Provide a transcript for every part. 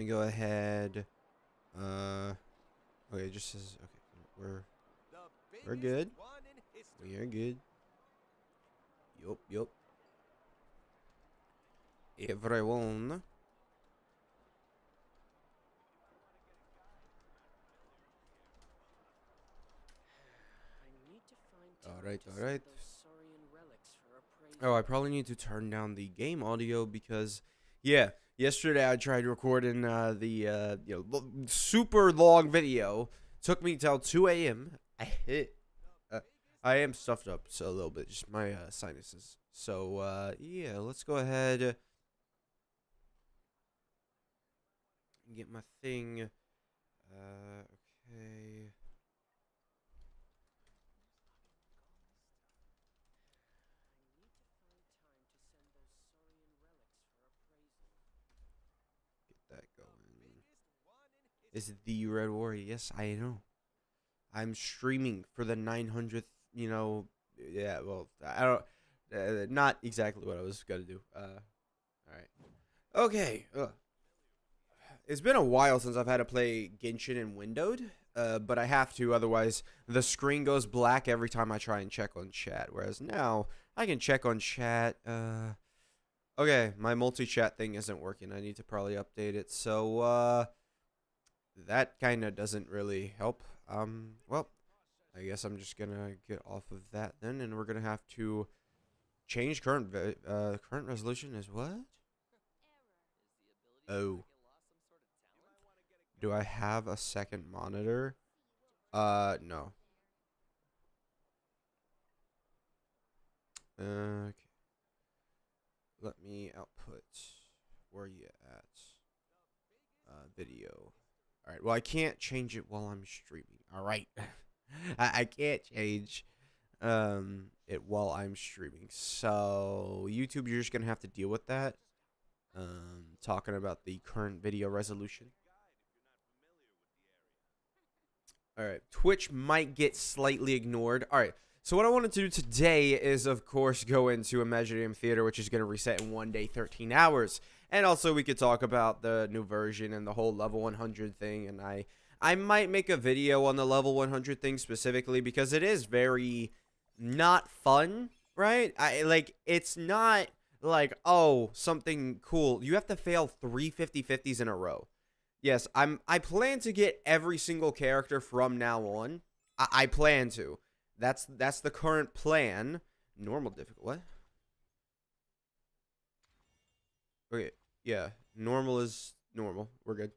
me go ahead. Okay, it just says okay. We're good. We are good. Yup, yup. Everyone. All right, all right. Oh, I probably need to turn down the game audio because, yeah, yesterday I tried recording super long video. Took me till 2 a.m. Uh, I am stuffed up so a little bit, just my sinuses. So yeah, let's go ahead and get my thing. Okay. Get that going. Is the Red Warrior? Yes, I know. I'm streaming for the 900th. Yeah. Well, I don't. Not exactly what I was gonna do. All right. Okay. It's been a while since I've had to play Genshin and Windowed. But I have to, otherwise the screen goes black every time I try and check on chat. Whereas now I can check on chat. Okay, my multi-chat thing isn't working. I need to probably update it. So that kind of doesn't really help. Well, I guess I'm just gonna get off of that then, and we're gonna have to change current resolution is what? Oh, do I have a second monitor? No. Okay. Let me output. Where are you at? Video. All right. Well, I can't change it while I'm streaming. All right. I can't change it while I'm streaming. So YouTube, you're just gonna have to deal with that. Talking about the current video resolution. All right. Twitch might get slightly ignored. All right. So what I wanted to do today is, of course, go into Imaginarium Theater, which is going to reset in 1 day, 13 hours. And also we could talk about the new version and the whole level 100 thing. And I might make a video on the level 100 thing specifically because it is very not fun, right? It's not like, oh, something cool. You have to fail 3 50-50s in a row. Yes, I plan to get every single character from now on. I plan to. That's the current plan. Normal difficult. What? Okay. Yeah. Normal is normal. We're good.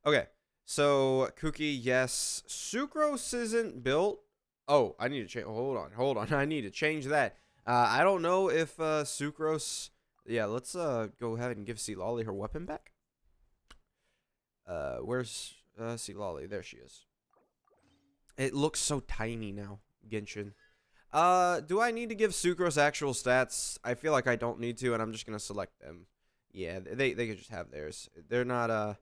Okay. So Cookie, yes. Sucrose isn't built. Oh, I need to change. Hold on. I need to change that. I don't know if Sucrose. Yeah, let's go ahead and give Sealolly her weapon back. Where's Sealolly? There she is. It looks so tiny now, Genshin. Do I need to give Sucrose actual stats? I feel like I don't need to, and I'm just gonna select them. Yeah, they could just have theirs. They're not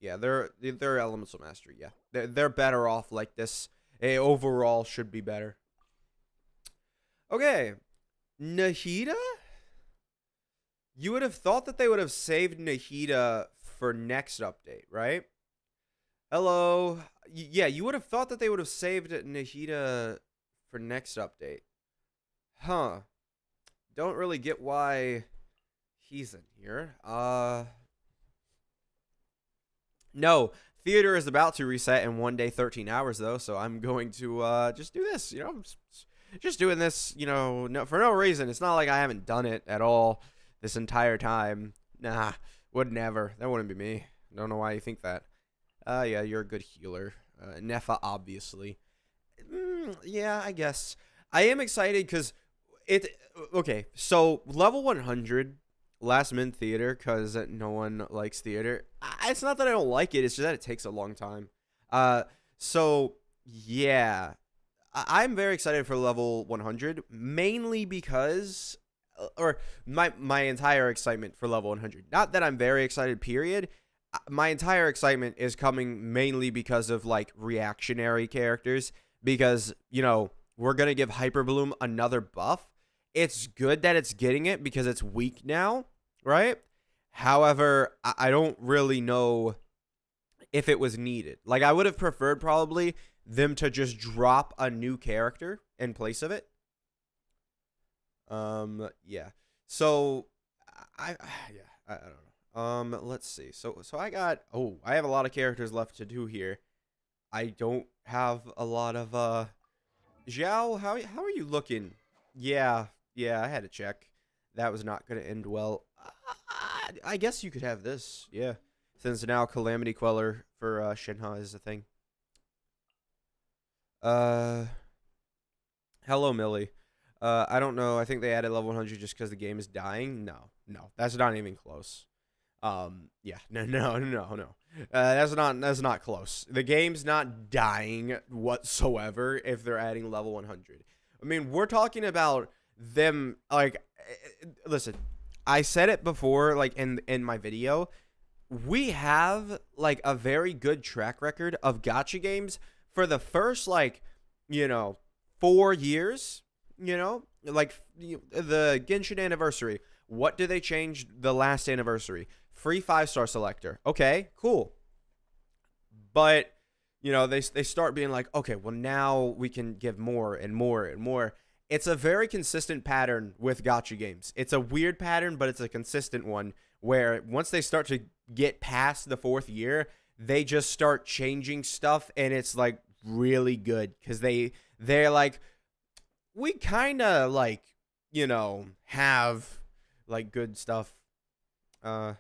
yeah, they're elemental mastery. Yeah, they're better off like this. Overall should be better. Okay, Nahida. You would have thought that they would have saved Nahida for next update, right? Hello. Yeah, you would have thought that they would have saved Nahida for next update. Huh. Don't really get why he's in here. No. Theater is about to reset in 1 day, 13 hours, though, so I'm going to just do this. I'm just doing this, for no reason. It's not like I haven't done it at all this entire time. Nah, would never. That wouldn't be me. Don't know why you think that. Yeah, you're a good healer. Nefa, obviously. Yeah, I guess. I am excited because okay, so level 100, last min theater, because no one likes theater. It's not that I don't like it, it's just that it takes a long time. So, yeah. I'm very excited for level 100, mainly because, or my entire excitement for level 100. Not that I'm very excited, period. My entire excitement is coming mainly because of like reactionary characters, because we're gonna give Hyperbloom another buff. It's good that it's getting it because it's weak now, right? However, I don't really know if it was needed. Like, I would have preferred probably them to just drop a new character in place of it. Yeah. So I don't know. Let's see. So I have a lot of characters left to do here. I don't have a lot of Zhao, how are you looking? Yeah, I had to check. That was not going to end well. I guess you could have this. Yeah. Since now Calamity Queller for Shenhe is a thing. Hello Millie. I don't know. I think they added level 100 just because the game is dying. No, that's not even close. Yeah, no. That's not close. The game's not dying whatsoever if they're adding level 100. I mean, we're talking about them like, listen, I said it before, like in my video. We have like a very good track record of gacha games for the first 4 years. Like the Genshin anniversary. What did they change the last anniversary? Free 5-star selector. Okay, cool. But they start being like, okay, well now we can give more and more and more. It's a very consistent pattern with gacha games. It's a weird pattern, but it's a consistent one where once they start to get past the 4th year, they just start changing stuff, and it's like really good because they're like, we kind of like have like good stuff. I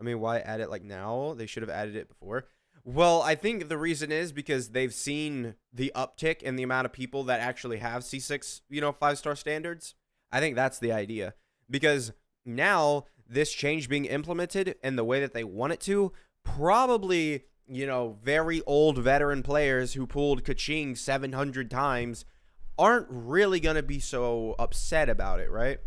mean, why add it like now? They should have added it before. Well, I think the reason is because they've seen the uptick in the amount of people that actually have C6, 5-star standards. I think that's the idea. Because now this change being implemented in the way that they want it to, probably, very old veteran players who pulled Kaching 700 times aren't really going to be so upset about it, right?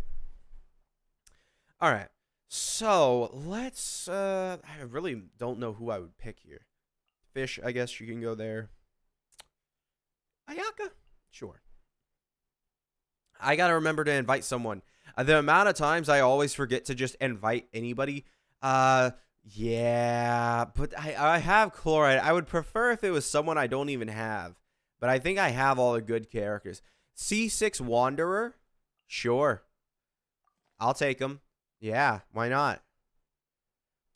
All right. So let's, I really don't know who I would pick here. Fish, I guess you can go there. Ayaka? Sure. I got to remember to invite someone. The amount of times I always forget to just invite anybody. Yeah, but I have Chloride. I would prefer if it was someone I don't even have. But I think I have all the good characters. C6 Wanderer? Sure. I'll take him. Yeah, why not?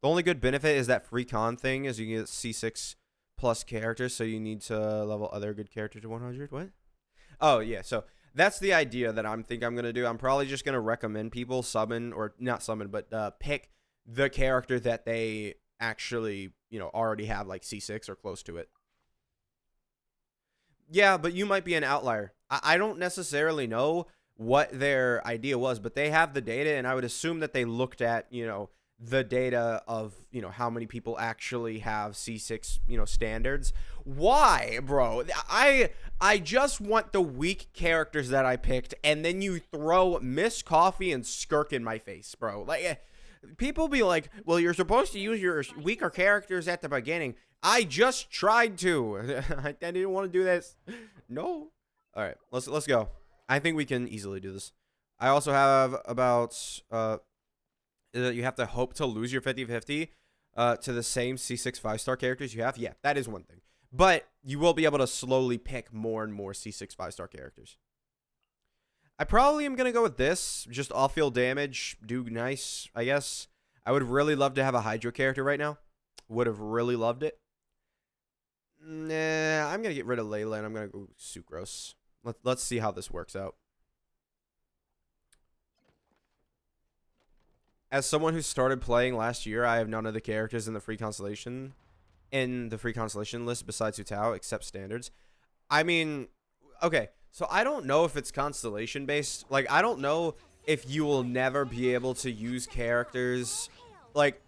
The only good benefit is that free con thing is you can get C6 plus characters, so you need to level other good characters to 100. What? Oh, yeah, so that's the idea that I'm going to do. I'm probably just going to recommend people summon, or not summon, but pick the character that they actually, already have like C6 or close to it. Yeah, but you might be an outlier. I don't necessarily know what their idea was, but they have the data, and I would assume that they looked at, the data of, how many people actually have C6, standards. Why, bro? I just want the weak characters that I picked, and then you throw Miss Coffee and Skirk in my face, bro. Like, people be like, well, you're supposed to use your weaker characters at the beginning. I just tried to. I didn't want to do this. No. All right, let's go. I think we can easily do this. I also have about you have to hope to lose your 50-50 to the same C6 5-star characters you have. Yeah, that is one thing. But you will be able to slowly pick more and more C6 5-star characters. I probably am going to go with this. Just off-field damage. Do nice, I guess. I would really love to have a Hydro character right now. Would have really loved it. Nah, I'm going to get rid of Layla, and I'm going to go Sucrose. Let's see how this works out. As someone who started playing last year, I have none of the characters in the free constellation list besides Hu Tao, except standards. I mean, okay, so I don't know if it's constellation based. Like, I don't know if you will never be able to use characters. Like,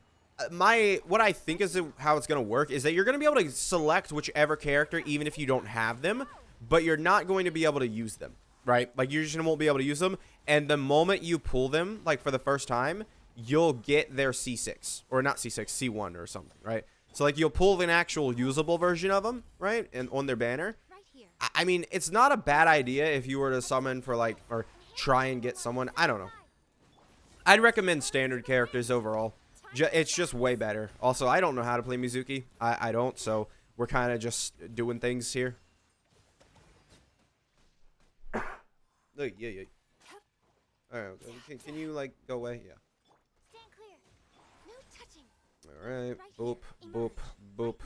what I think is how it's gonna work is that you're gonna be able to select whichever character even if you don't have them, but you're not going to be able to use them, right? Like, you just won't be able to use them, and the moment you pull them, like, for the first time, you'll get their C6, or not C6, C1 or something, right? So, like, you'll pull an actual usable version of them, right, and on their banner. I mean, it's not a bad idea if you were to summon for, like, or try and get someone. I don't know. I'd recommend standard characters overall. It's just way better. Also, I don't know how to play Mizuki. I don't, so we're kind of just doing things here. Look, yeah. All right, can you like go away? Yeah. All right, boop, boop, boop.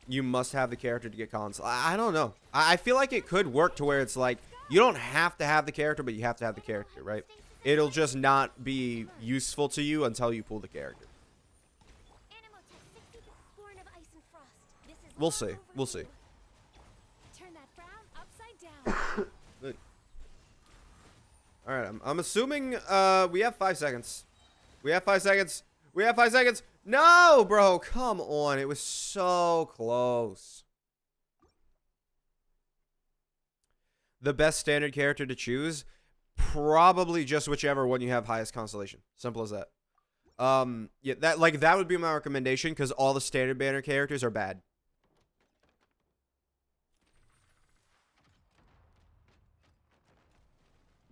You must have the character to get cons. I don't know. I feel like it could work to where it's like you don't have to have the character, but you have to have the character, right? It'll just not be useful to you until you pull the character. We'll see. We'll see. All right, I'm assuming we have 5 seconds. We have 5 seconds. We have 5 seconds. No, bro, come on. It was so close. The best standard character to choose, probably just whichever one you have highest constellation. Simple as that. Yeah, that would be my recommendation because all the standard banner characters are bad.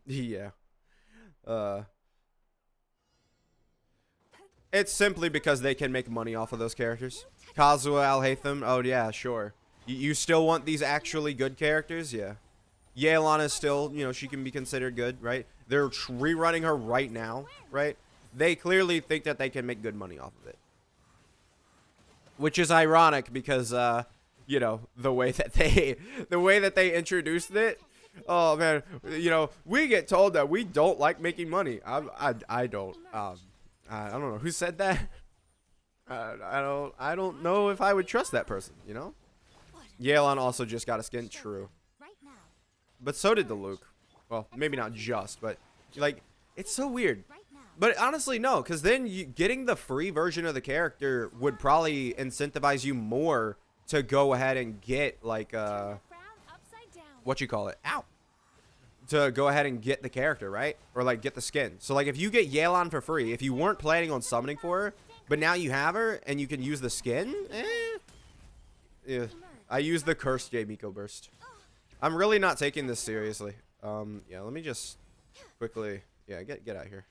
Yeah. It's simply because they can make money off of those characters. Kazuha, Alhaitham, oh yeah, sure. You still want these actually good characters? Yeah. Yelan is still, you know, she can be considered good, right? They're rerunning her right now, right? They clearly think that they can make good money off of it. Which is ironic because, you know, the way that they introduced it. Oh man, you know, we get told that we don't like making money. I don't. I don't know who said that. I don't know if I would trust that person, you know? Yelan also just got a skin, true. But so did the Luke. Well, maybe not just, but like it's so weird. But honestly, no, because then getting the free version of the character would probably incentivize you more to go ahead and get like what you call it? Ow. To go ahead and get the character, right? Or like get the skin. So like if you get Yelan for free, if you weren't planning on summoning for her, but now you have her and you can use the skin, yeah. I use the cursed J Miko burst. I'm really not taking this seriously. Yeah, let me just quickly, yeah, get out of here.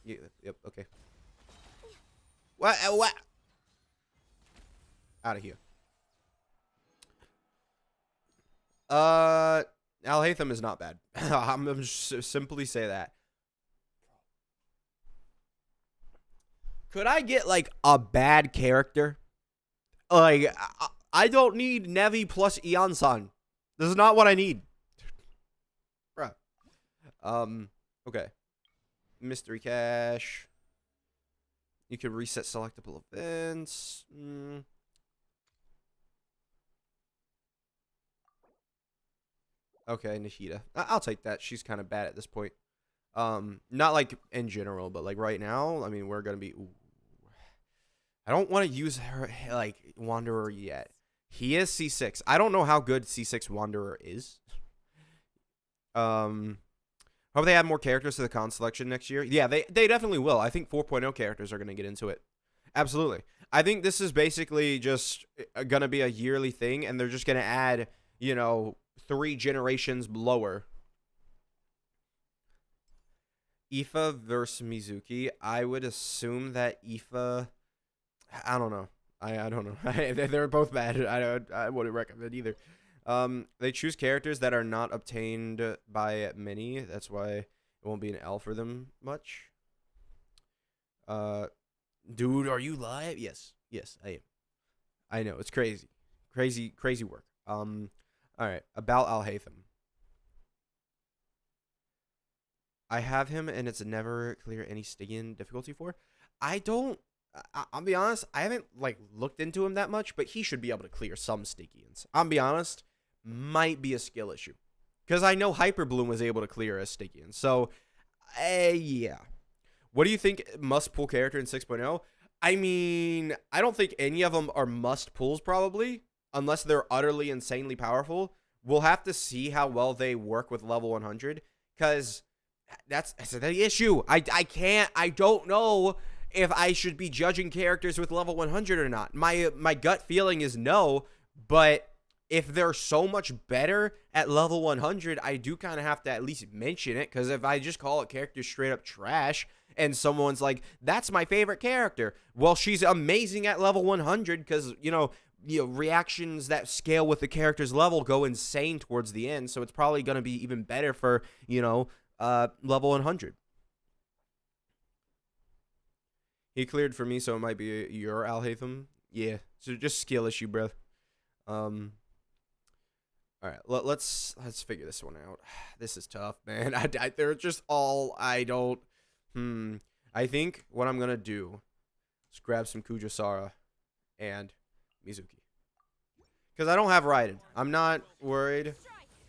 Yep, okay. What? Out of here. Alhaitham is not bad. I'm just simply say that. Could I get like a bad character? Like I don't need Nevi plus Eon-san. This is not what I need. Bruh. Okay. Mystery cache. You can reset selectable events. Okay, Nishida. I'll take that. She's kind of bad at this point. Not like in general, but like right now, I mean, we're going to be... Ooh. I don't want to use her, like, Wanderer yet. He is C6. I don't know how good C6 Wanderer is. Hope they add more characters to the con selection next year. Yeah, they definitely will. I think 4.0 characters are going to get into it. Absolutely. I think this is basically just going to be a yearly thing, and they're just going to add, you know, 3 generations lower. Aoife versus Mizuki. I would assume that Aoife... I don't know. I don't know. They're both bad. I wouldn't recommend either. They choose characters that are not obtained by many. That's why it won't be an L for them much. Dude, are you live? Yes, I am. I know, it's crazy. Crazy work. All right, about Alhaitham. I have him, and it's never clear any Stygian difficulty for. I'll be honest, I haven't like looked into him that much, but he should be able to clear some Stygians. I'll be honest, might be a skill issue. Because I know Hyperbloom was able to clear a Stygian. So, yeah. What do you think must-pull character in 6.0? I mean, I don't think any of them are must-pulls probably, unless they're utterly insanely powerful. We'll have to see how well they work with level 100, because that's the issue. I don't know if I should be judging characters with level 100 or not. My gut feeling is no, but if they're so much better at level 100, I do kind of have to at least mention it, because if I just call a character straight up trash and someone's like, that's my favorite character, well, she's amazing at level 100, because, reactions that scale with the character's level go insane towards the end, so it's probably going to be even better for, level 100. He cleared for me, so it might be your Alhaitham. Yeah, so just skill issue, bro. All right, let's figure this one out. This is tough, man. They're just all I don't. I think what I'm gonna do is grab some Kujosara and Mizuki, because I don't have Raiden. I'm not worried.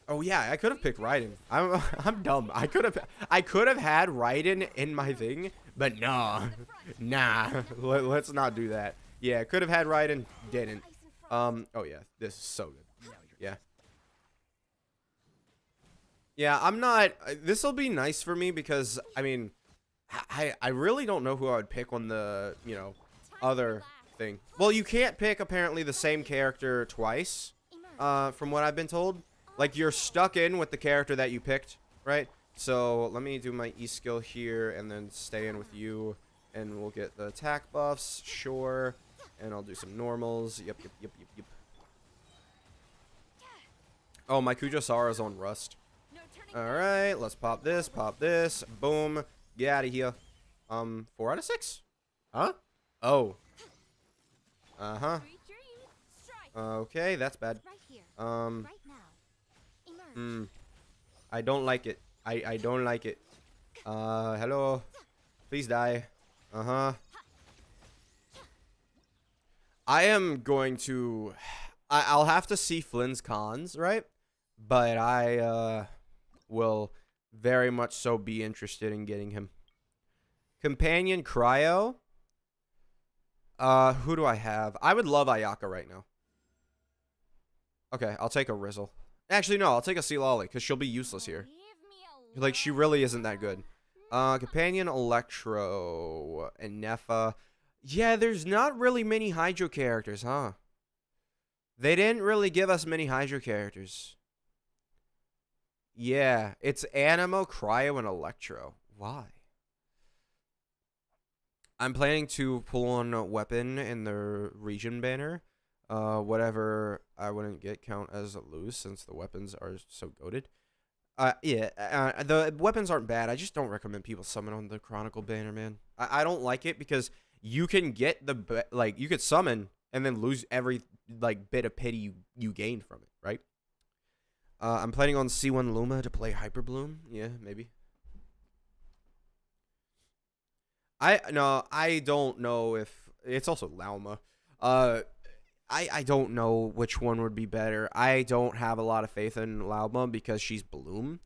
Oh yeah, I could have picked Raiden. I'm dumb. I could have had Raiden in my thing, but nah. Let's not do that. Yeah, could have had Raiden, didn't. Oh yeah, this is so good. Yeah. Yeah, I'm not. This will be nice for me because I mean, I really don't know who I would pick on the other thing. Well, you can't pick apparently the same character twice, from what I've been told. Like, you're stuck in with the character that you picked, right? So let me do my E skill here and then stay in with you, and we'll get the attack buffs, sure. And I'll do some normals. Yep. Oh, my Kujosara's on Rust. Alright, let's pop this, boom. Get out of here. 4 out of 6? Huh? Oh. Uh-huh. Okay, that's bad. I don't like it. I don't like it. Hello. Please die. Uh-huh. I am going to... I'll have to see Flynn's cons, right? But I, will very much so be interested in getting him. Companion Cryo. Who do I have? I would love Ayaka right now. Okay, I'll take a Rizzle. Actually, no, I'll take a Sealolly, because she'll be useless here. Like, she really isn't that good. Companion Electro and Nefa. Yeah, there's not really many Hydro characters, huh? They didn't really give us many Hydro characters. Yeah, it's Anemo, Cryo, and Electro. Why? I'm planning to pull on a weapon in the region banner. Whatever I wouldn't get count as a lose, since the weapons are so goated. The weapons aren't bad. I just don't recommend people summon on the Chronicle banner, man. I don't like it because you can get you could summon and then lose every bit of pity you gain from it, right? I'm planning on C1 Luma to play Hyper Bloom. Yeah, maybe. I don't know if it's also Lauma. I don't know which one would be better. I don't have a lot of faith in Lauma because she's Bloom.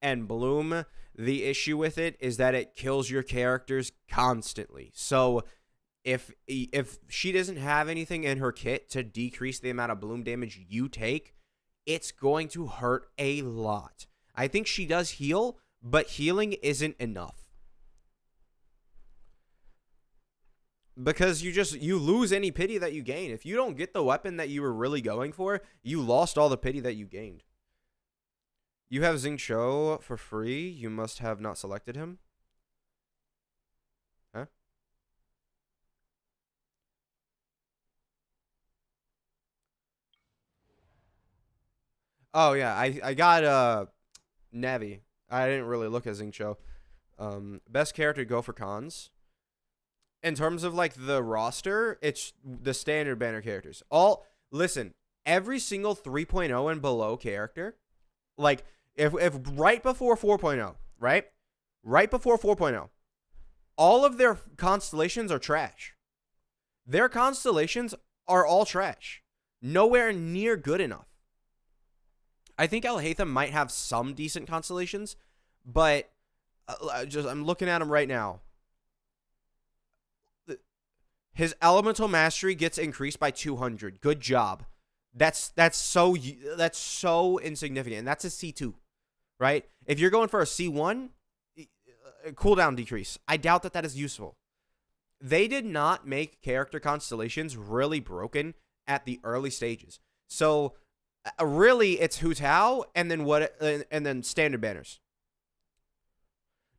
And Bloom, the issue with it is that it kills your characters constantly. So if she doesn't have anything in her kit to decrease the amount of Bloom damage you take, it's going to hurt a lot. I think she does heal, but healing isn't enough. Because you lose any pity that you gain. If you don't get the weapon that you were really going for, you lost all the pity that you gained. You have Xingqiu for free. You must have not selected him. Huh? Oh yeah, I got Navi. I didn't really look at Xingqiu. Best character to go for cons. In terms of the roster, it's the standard banner characters. Listen, every single 3.0 and below character, if right before 4.0, right? Right before 4.0, all of their constellations are trash. Their constellations are all trash. Nowhere near good enough. I think Alhaitham might have some decent constellations, but I'm looking at him right now. His elemental mastery gets increased by 200. Good job. That's so insignificant. And that's a C2, right? If you're going for a C1, cooldown decrease. I doubt that is useful. They did not make character constellations really broken at the early stages. So Really, it's Hu Tao and then and then standard banners.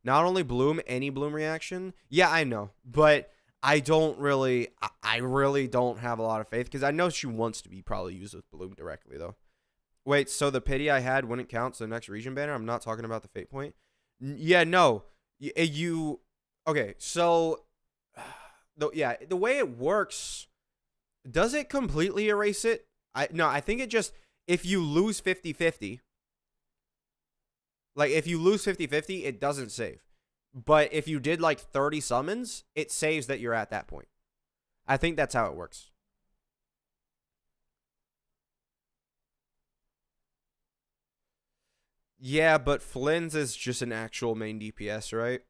Not only Bloom, any Bloom reaction. Yeah, I know, but I don't really. I really don't have a lot of faith because I know she wants to be probably used with Bloom directly though. Wait, so the pity I had wouldn't count to the next region banner? I'm not talking about the Fate Point. Yeah, no. You okay? So, the way it works, does it completely erase it? I think it just if you lose 50-50, like if you lose 50-50, it doesn't save. But if you did like 30 summons, it saves that you're at that point. I think that's how it works. Yeah, but Flynn's is just an actual main DPS, right?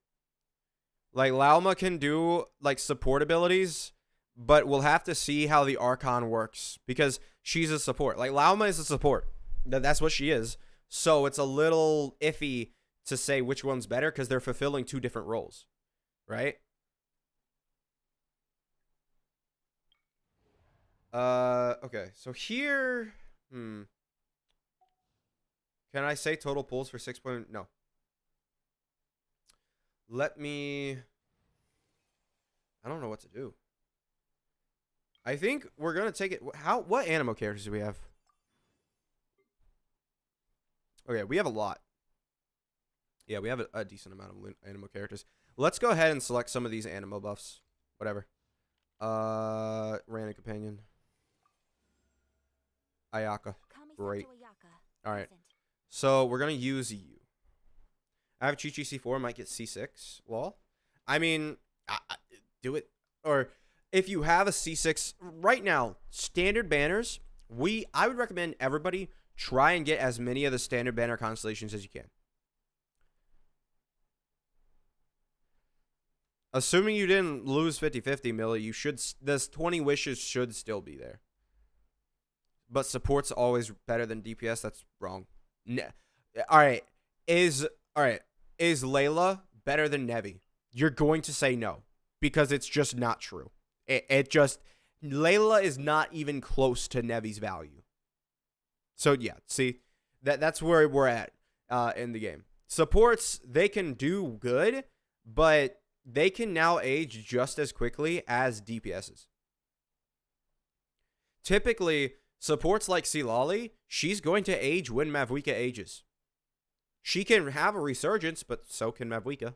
Like Lauma can do like support abilities, but we'll have to see how the Archon works because she's a support. Like Lauma is a support. That's what she is. So it's a little iffy to say which one's better because they're fulfilling two different roles, right? Okay. So here, can I say total pulls for 6 point? No. Let me. I don't know what to do. I think we're gonna take it. What Animo characters do we have? Okay, we have a lot. Yeah, we have a decent amount of Animo characters. Let's go ahead and select some of these Animo buffs. Whatever. Random Companion. Ayaka. Great. Alright. So, we're going to use you. I have Chi Chi C4, might get C6. Well, I mean, do it. Or, if you have a C6, right now, standard banners, I would recommend everybody try and get as many of the standard banner constellations as you can. Assuming you didn't lose 50-50, Millie, you should. This 20 wishes should still be there. But support's always better than DPS. That's wrong. All right. Is Layla better than Nevi? You're going to say no because it's just not true. Layla is not even close to Nevi's value. So yeah, see, that's where we're at in the game. Supports, they can do good, but they can now age just as quickly as DPSs. Typically, supports like Silali, she's going to age when Mavuika ages. She can have a resurgence, but so can Mavuika.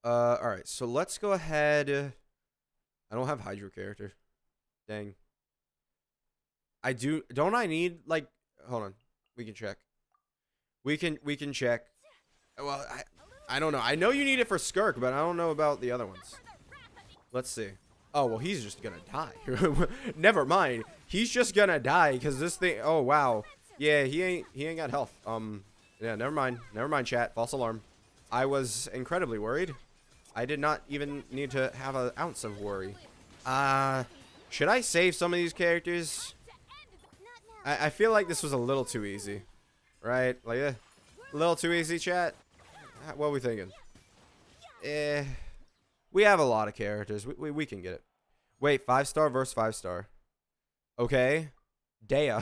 Alright, so let's go ahead. I don't have Hydro character. Dang. I do. Don't I need, like, hold on. We can check. We can check. Well, I don't know. I know you need it for Skirk, but I don't know about the other ones. Let's see. Oh, well, he's just gonna die. Never mind. He's just gonna die because this thing. Oh, wow. Yeah, he ain't got health. Yeah, never mind. Never mind, chat. False alarm. I was incredibly worried. I did not even need to have an ounce of worry. Should I save some of these characters? I feel like this was a little too easy. Right? Like, a little too easy, chat? What are we thinking? We have a lot of characters. We can get it. Wait, 5-star versus 5-star. Okay. Dea.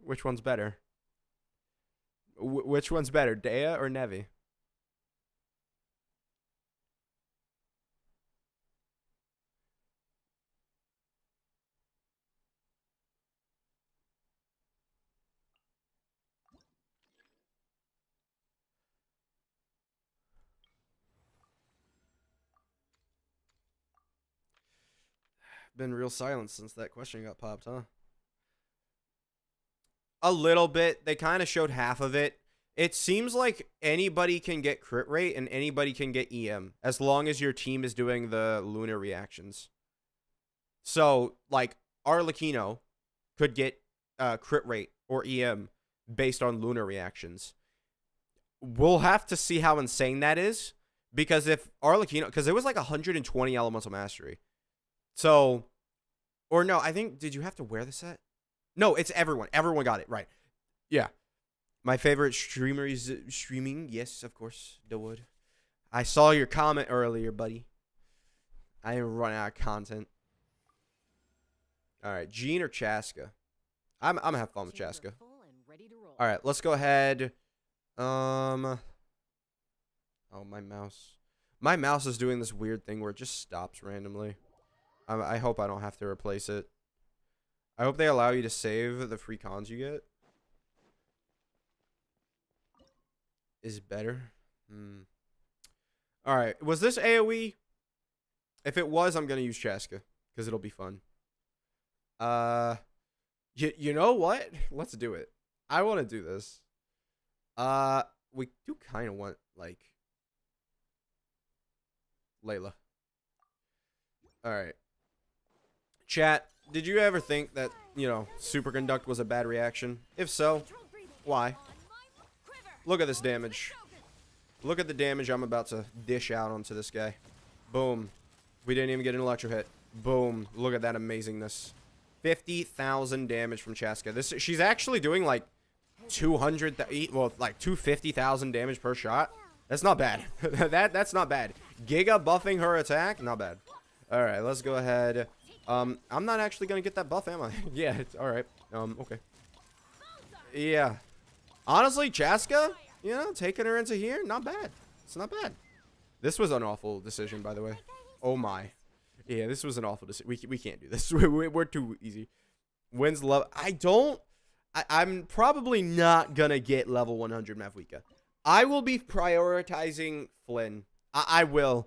Which one's better? Which one's better, Dea or Nevi? Been real silent since that question got popped, huh? A little bit. They kind of showed half of it. It seems like anybody can get crit rate and anybody can get EM as long as your team is doing the lunar reactions. So, like, Arlecchino could get crit rate or EM based on lunar reactions. We'll have to see how insane that is because if Arlecchino, because it was like 120 elemental mastery. So, or no, I think, did you have to wear the set? No, it's everyone. Everyone got it, right. Yeah. My favorite streamer is streaming. Yes, of course, Dawood. I saw your comment earlier, buddy. I am running out of content. All right, Jean or Chaska? I'm gonna have fun with Chaska. All right, let's go ahead. Oh, my mouse. My mouse is doing this weird thing where it just stops randomly. I hope I don't have to replace it. I hope they allow you to save the free cons you get. Is better. All right, was this AoE? If it was, I'm gonna use Chaska because it'll be fun. You know what? Let's do it. I want to do this. We do kind of want like Layla. All right. Chat, did you ever think that, Superconduct was a bad reaction? If so, why? Look at this damage. Look at the damage I'm about to dish out onto this guy. Boom. We didn't even get an electro hit. Boom. Look at that amazingness. 50,000 damage from Chaska. She's actually doing like 250,000 damage per shot. That's not bad. That's not bad. Giga buffing her attack, not bad. All right, let's go ahead. I'm not actually gonna get that buff, am I? Yeah, it's all right. Okay. Yeah. Honestly, Chaska, taking her into here, not bad. It's not bad. This was an awful decision, by the way. Oh my. Yeah, this was an awful decision. We can't do this. We're too easy. Wins love. I'm probably not gonna get level 100 Mavwika. I will be prioritizing Flynn. I will.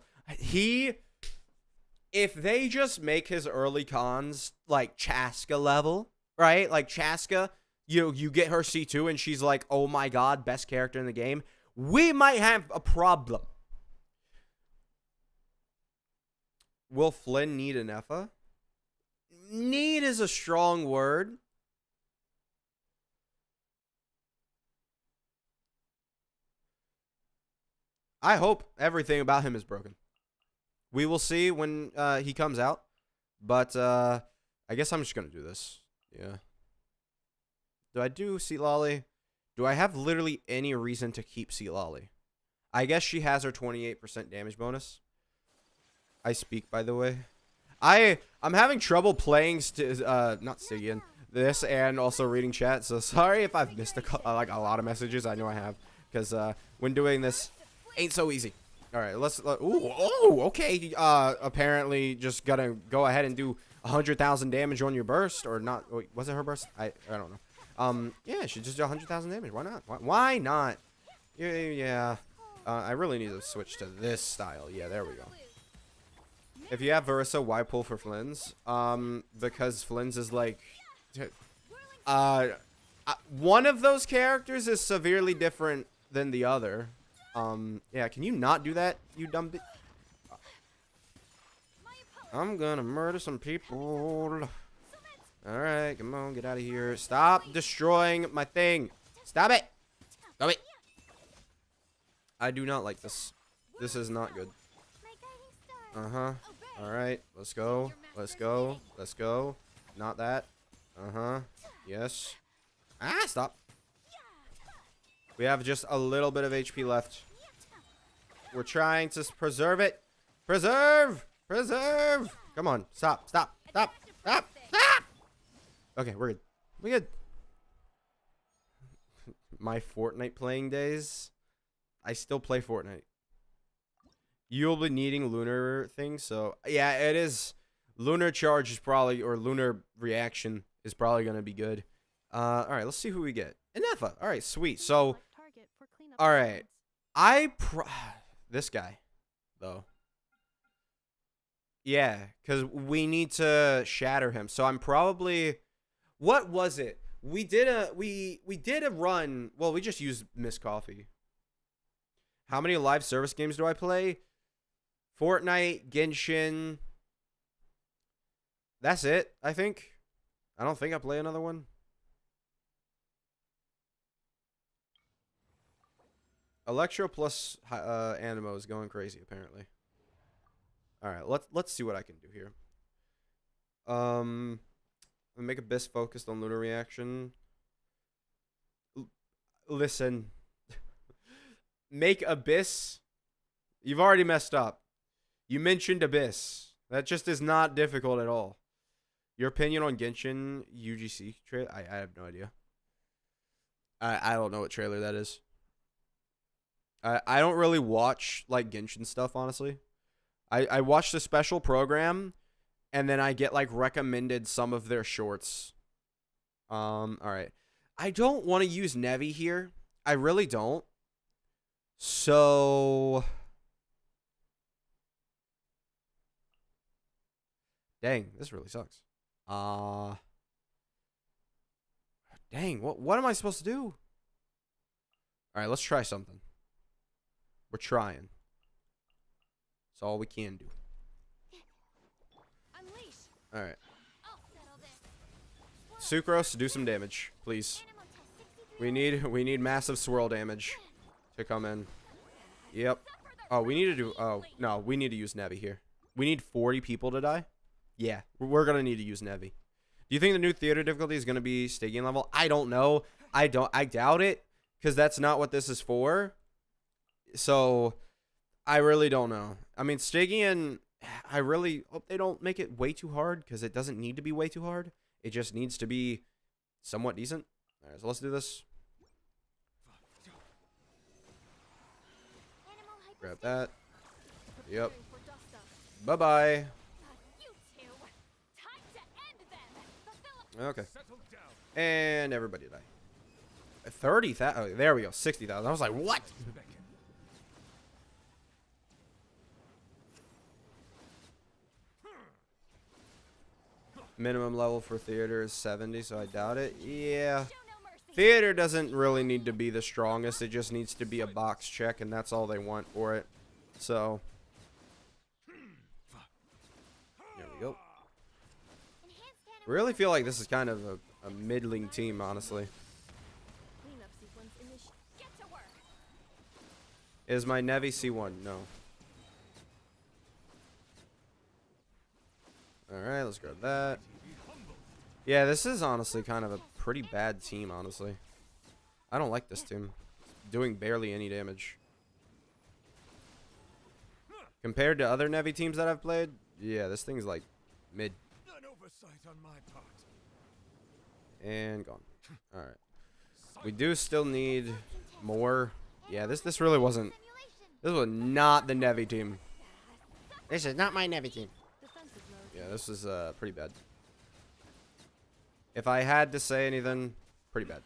If they just make his early cons like Chaska level, right? Like Chaska, you get her C2 and she's like, oh my god, best character in the game. We might have a problem. Will Flynn need an Effa? Need is a strong word. I hope everything about him is broken. We will see when he comes out. But I guess I'm just going to do this. Yeah. Do I do Seat Lolly? Do I have literally any reason to keep Seat Lolly? I guess she has her 28% damage bonus. I speak, by the way. I'm having trouble playing not Stygian, this and also reading chat. So sorry if I've missed a lot of messages. I know I have because when doing this, ain't so easy. All right, okay. Apparently, just gonna go ahead and do 100,000 damage on your burst, or not? Wait, was it her burst? I don't know. Yeah, she just did 100,000 damage. Why not? Why not? Yeah. I really need to switch to this style. Yeah, there we go. If you have Versa, why pull for Flynn's? Because Flynn's is like, one of those characters is severely different than the other. Yeah, can you not do that, you dumb bitch? I'm gonna murder some people. Alright, come on, get out of here. Stop destroying my thing. Stop it. Stop it. I do not like this. This is not good. Uh-huh. Alright, let's go. Let's go. Let's go. Not that. Uh-huh. Yes. Ah, stop. We have just a little bit of HP left. We're trying to preserve it. Preserve! Preserve! Come on. Stop. Stop. Stop. Stop. Stop! Okay, we're good. We good. My Fortnite playing days. I still play Fortnite. You'll be needing lunar things, so yeah, it is. Lunar charge is probably, or lunar reaction is probably gonna be good. All right, let's see who we get. An Effa. All right, sweet. So, all right, this guy, though. Yeah, because we need to shatter him. So I'm probably. What was it? We did a run. Well, we just used Miss Coffee. How many live service games do I play? Fortnite, Genshin. That's it, I think. I don't think I play another one. Electro plus Animo is going crazy, apparently. All right, let's see what I can do here. Make Abyss focused on lunar reaction. Listen. Make Abyss. You've already messed up. You mentioned Abyss. That just is not difficult at all. Your opinion on Genshin UGC trailer? I have no idea. I don't know what trailer that is. I don't really watch like Genshin stuff, honestly. I watch the special program, and then I get like recommended some of their shorts. All right. I don't want to use Nevi here. I really don't. So, dang, this really sucks. Dang, what am I supposed to do? All right, let's try something. We're trying. That's all we can do. All right. Sucrose, do some damage, please. We need massive swirl damage to come in. Yep. Oh, we need to do. Oh no, we need to use Nevi here. We need 40 people to die. Yeah, we're gonna need to use Nevi. Do you think the new theater difficulty is gonna be Stygian level? I don't know. I doubt it, because that's not what this is for. So, I really don't know. I mean, Stygian, I really hope they don't make it way too hard, because it doesn't need to be way too hard. It just needs to be somewhat decent. All right, so let's do this. Grab that. Yep. Bye-bye. Okay. And everybody die. 30,000. Oh, there we go. 60,000. I was like, what? Minimum level for theater is 70, so I doubt it. Yeah. Theater doesn't really need to be the strongest. It just needs to be a box check, and that's all they want for it. So, there we go. Really feel like this is kind of a middling team, honestly. Is my Nevi C1? No. Alright, let's grab that. Yeah, this is honestly kind of a pretty bad team, honestly. I don't like this team. It's doing barely any damage. Compared to other Nevi teams that I've played, yeah, this thing's like mid. And gone. Alright. We do still need more. Yeah, this really wasn't. This was not the Nevi team. This is not my Nevi team. Yeah, this is pretty bad. If I had to say anything, pretty bad.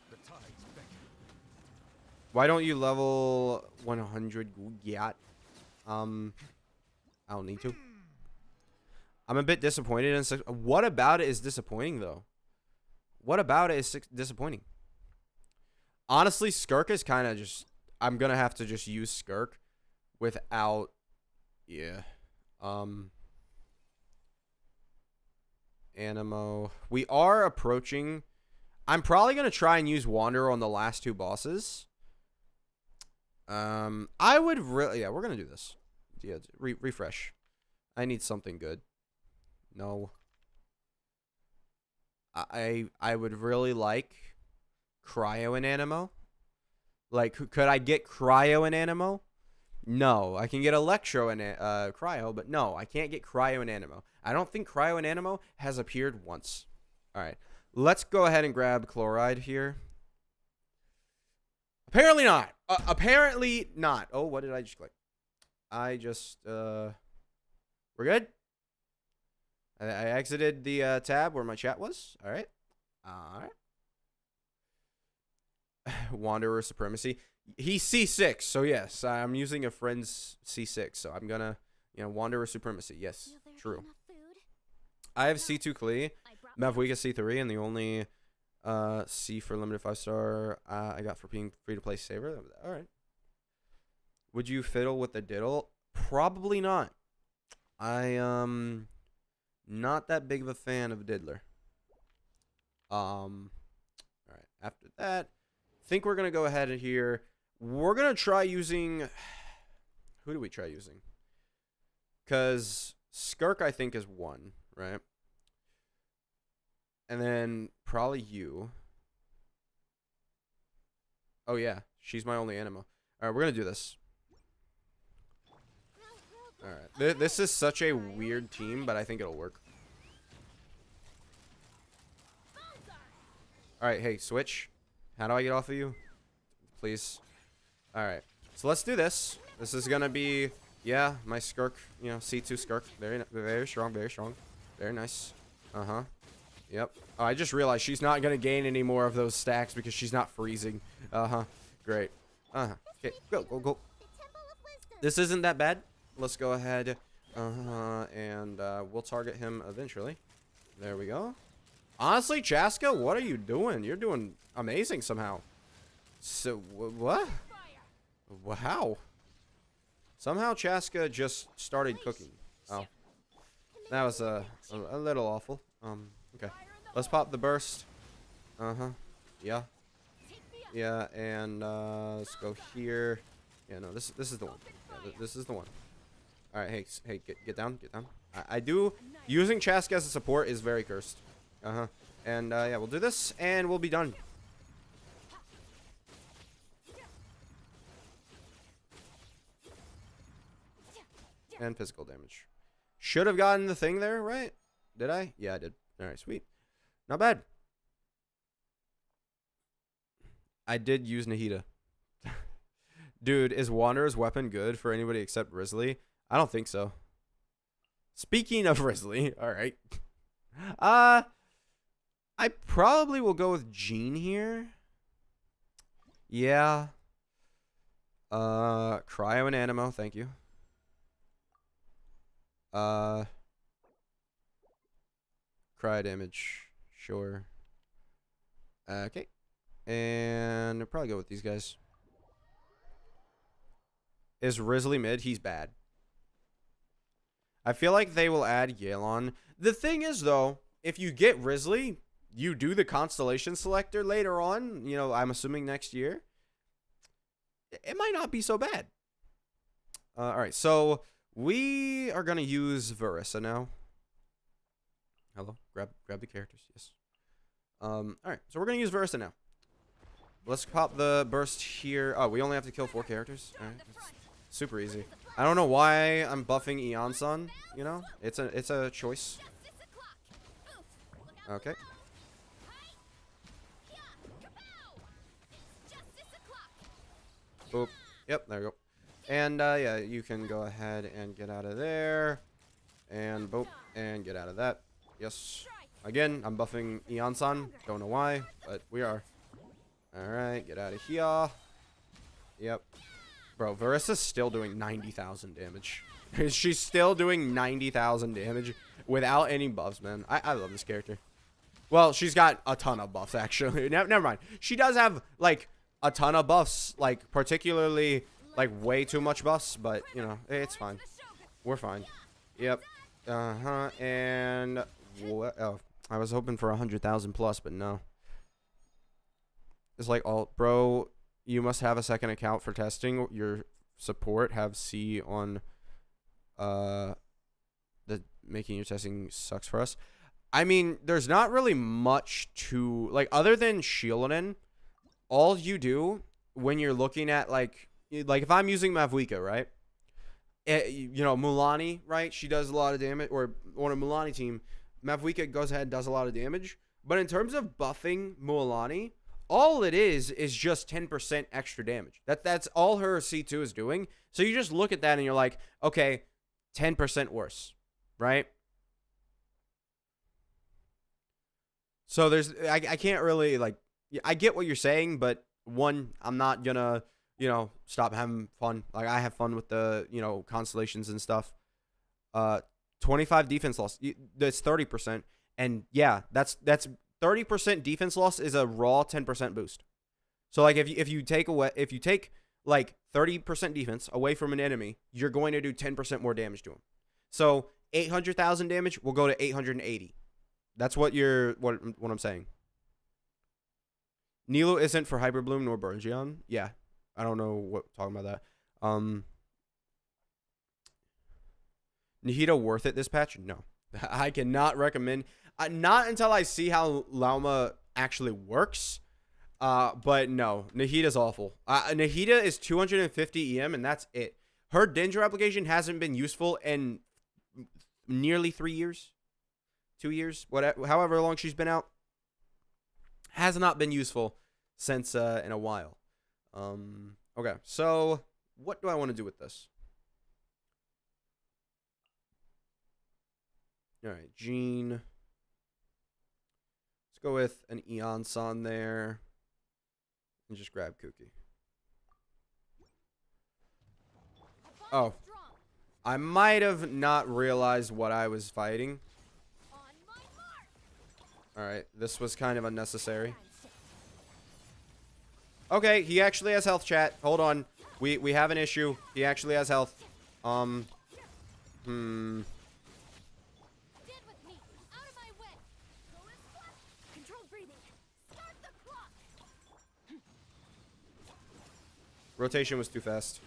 Why don't you level 100 yet? I don't need to. I'm a bit disappointed in what about it is disappointing though? What about it is disappointing? Honestly, Skirk is kind of just. I'm gonna have to just use Skirk without. Yeah. Animo. We are approaching. I'm probably gonna try and use Wanderer on the last two bosses. I would really. Yeah, we're gonna do this. Yeah, refresh. I need something good. No. I would really like Cryo and Animo. Like, could I get Cryo and Animo? No, I can get Electro and Cryo, but no, I can't get Cryo and Animo. I don't think Cryo and Animo has appeared once. All right, let's go ahead and grab Chloride here. Apparently not. Apparently not. Oh, what did I just click? I just, we're good? I exited the tab where my chat was. All right. All right. Wanderer Supremacy. He's C6, so yes, I'm using a friend's C6, so I'm gonna, Wanderer Supremacy. Yes, true. I have C2 Klee, Mavwika C3, and the only C for limited 5-star I got for being free to play Saber. All right. Would you fiddle with the diddle? Probably not. Not that big of a fan of Diddler. All right. After that, I think we're gonna go ahead here. We're gonna try using. Who do we try using? Because Skirk, I think, is one, right? And then probably you. Oh, yeah. She's my only anima. All right, we're going to do this. All right. This is such a weird team, but I think it'll work. All right, hey, switch. How do I get off of you? Please. All right. So let's do this. This is going to be, yeah, my Skirk, you know, C2 Skirk. Very, very strong, very strong. Very nice. Uh-huh. Yep. Oh, I just realized she's not going to gain any more of those stacks because she's not freezing. Uh-huh. Great. Uh-huh. Okay, go, go, go. This isn't that bad. Let's go ahead. And we'll target him eventually. There we go. Honestly, Chaska, what are you doing? You're doing amazing somehow. So, what? Wow. Somehow Chaska just started cooking. Oh. That was a little awful. Okay. Let's pop the burst. Uh-huh. Yeah. Yeah, and let's go here. Yeah, no, this is the one. Yeah, this is the one. All right, hey, get down, get down. I do using Chaska as a support is very cursed. Uh-huh. And yeah, we'll do this and we'll be done. And physical damage. Should have gotten the thing there, right? Did I? Yeah, I did. All right, sweet. Not bad. I did use Nahida. Dude, is Wanderer's weapon good for anybody except Wriothesley? I don't think so. Speaking of Wriothesley, all right. I probably will go with Jean here. Yeah. Cryo and Animo, thank you. Cryo damage, sure. Okay. And I'll probably go with these guys. Is Wriothesley mid? He's bad. I feel like they will add Yelan. The thing is, though, if you get Wriothesley, you do the Constellation Selector later on, you know, I'm assuming next year. It might not be so bad. All right, so we are going to use Verissa now. Hello, grab the characters, yes. All right, so we're going to use Verissa now. Let's pop the burst here. Oh, we only have to kill 4 characters. All right, that's super easy. I don't know why I'm buffing Eonson, you know? It's a choice. Okay. Boop. Yep, there we go. And yeah, you can go ahead and get out of there. And boop, and get out of that. Yes. Again, I'm buffing Eonson. Don't know why, but we are. Alright, get out of here. Yep. Bro, Verissa's still doing 90,000 damage. She's still doing 90,000 damage without any buffs, man. I love this character. Well, she's got a ton of buffs, actually. Never mind. She does have, like, a ton of buffs. Like, particularly, like, way too much buffs. But, you know, it's fine. We're fine. Yep. Uh-huh. And, what? Oh, I was hoping for 100,000 plus, but no. It's like, oh, bro, you must have a second account for testing. Your support have C on the making your testing sucks for us. I mean, there's not really much to, like, other than Shieldon, all you do when you're looking at, like if I'm using Mavuika, right? You know, Mulaney, right? She does a lot of damage, or on a Mulaney team, Mavuika goes ahead and does a lot of damage. But in terms of buffing Mulaney, all it is just 10% extra damage. That's all her C2 is doing. So you just look at that and you're like, okay, 10% worse, right? So I can't really, like, I get what you're saying, but one, I'm not gonna, you know, stop having fun. Like, I have fun with the, you know, constellations and stuff. 25 defense loss. That's 30%. And yeah, that's 30% defense loss is a raw 10% boost. So like if you take like 30% defense away from an enemy, you're going to do 10% more damage to him. So 800,000 damage will go to 880. That's what I'm saying. Nilo isn't for Hyperbloom nor Burgeon. Yeah. I don't know what talking about that. Nahida worth it this patch? No. I cannot recommend. Not until I see how Lauma actually works. But no, Nahita's awful. Nahita is 250 EM, and that's it. Her Dendro application hasn't been useful in nearly 3 years. 2 years, whatever, however long she's been out. Has not been useful since in a while. Okay, so what do I want to do with this? All right, Jean. Let's go with an Eon San there. And just grab Kuki. Oh. I might have not realized what I was fighting. Alright, this was kind of unnecessary. Okay, he actually has health, chat. Hold on. We have an issue. He actually has health. Rotation was too fast.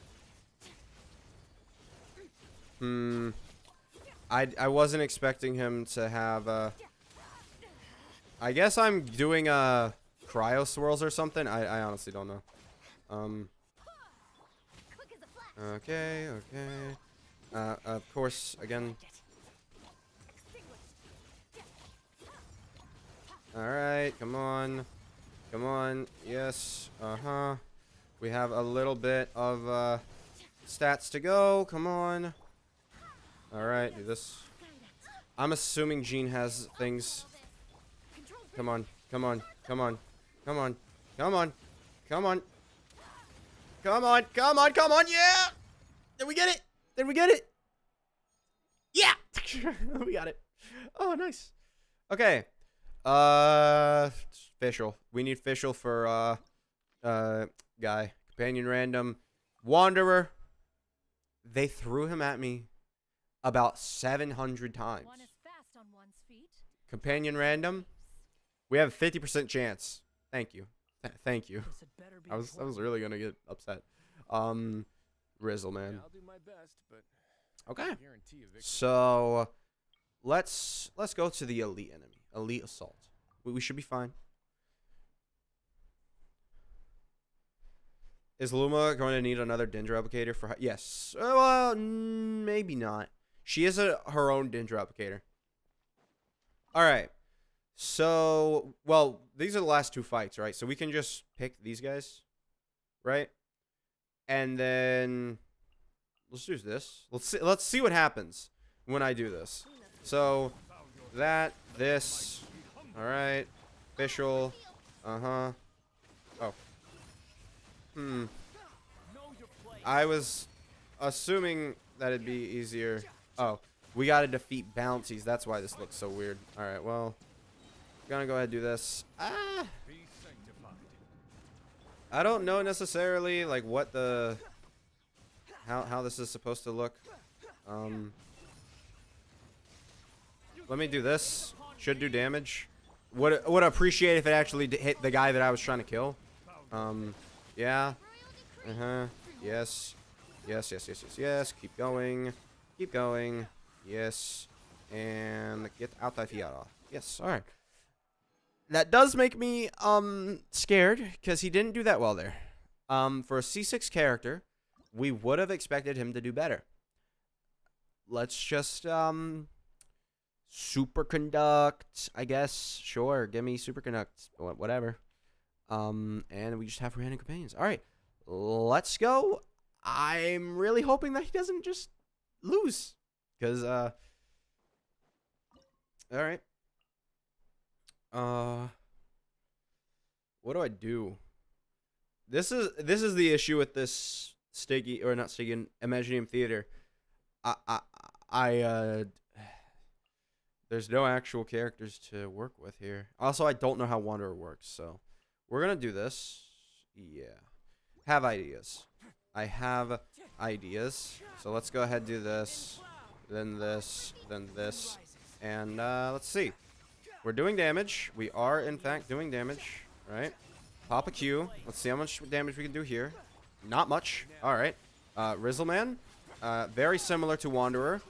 I wasn't expecting him to have I guess I'm doing cryo swirls or something. I honestly don't know. Okay. Of course, again. Alright, come on. Come on. Yes. We have a little bit of stats to go. Come on. Alright, do this. I'm assuming Jean has things. Come on. Come on. Come on. Come on. Come on. Come on. Come on. Come on. Come on. Yeah! Did we get it? Did we get it? Yeah! We got it. Oh, nice. Okay. Fischl. We need Fischl for, guy. Companion random. Wanderer. They threw him at me about 700 times. Companion random. We have a 50% chance. Thank you. Thank you. I was really gonna get upset. Rizzle, man. Okay. So let's go to the elite enemy. Elite assault. We should be fine. Is Luma going to need another Dendro applicator for? Yes. Well, maybe not. She is her own Dendro applicator. All right. So, well, these are the last two fights, right? So we can just pick these guys, right? And then let's do this. Let's see what happens when I do this. So this. All right. Fischl. Oh. I was assuming that it'd be easier. Oh, we gotta defeat bouncies. That's why this looks so weird. All right, well, gonna go ahead and do this. I don't know necessarily like what the how this is supposed to look. Let me do this. Should do damage. Would appreciate if it actually hit the guy that I was trying to kill. Yeah. Yes. Yes. Keep going. Keep going. Yes. And get out of here. Yes. All right. That does make me scared because he didn't do that well there. For a C6 character, we would have expected him to do better. Let's just superconduct, I guess. Sure, give me superconduct, whatever. And we just have random companions. All right, let's go. I'm really hoping that he doesn't just lose, because all right. What do I do? This is the issue with this Stygian, or not Stygian, Imagineum Theater. There's no actual characters to work with here. Also, I don't know how Wanderer works, so we're gonna do this. Yeah, have ideas. I have ideas. So let's go ahead and do this, then this, and let's see. We're doing damage. We are, in fact, doing damage. Right? Pop a Q. Let's see how much damage we can do here. Not much. All right. Rizzleman. Very similar to Wanderer.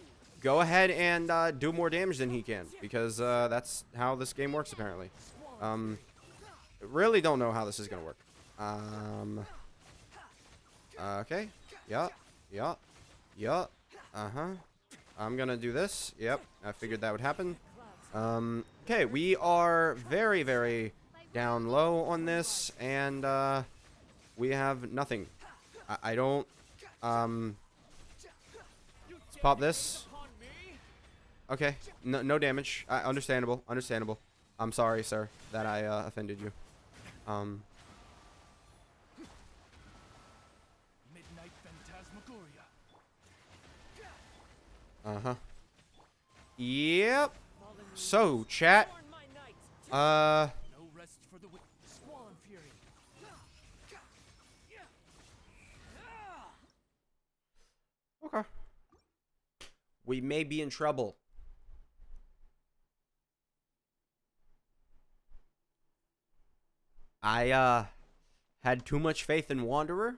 Go ahead and do more damage than he can, because that's how this game works, apparently. really don't know how this is gonna work. Okay. Yup. Yup. Yup. I'm gonna do this. Yep. I figured that would happen. Okay. We are very, very down low on this, and we have nothing. I don't. Let's pop this. Okay. No damage. Understandable. Understandable. I'm sorry, sir, that I offended you. Midnight Phantasmagoria. Yep. So, chat. No rest for the Squall Fury. Okay. We may be in trouble. I had too much faith in Wanderer.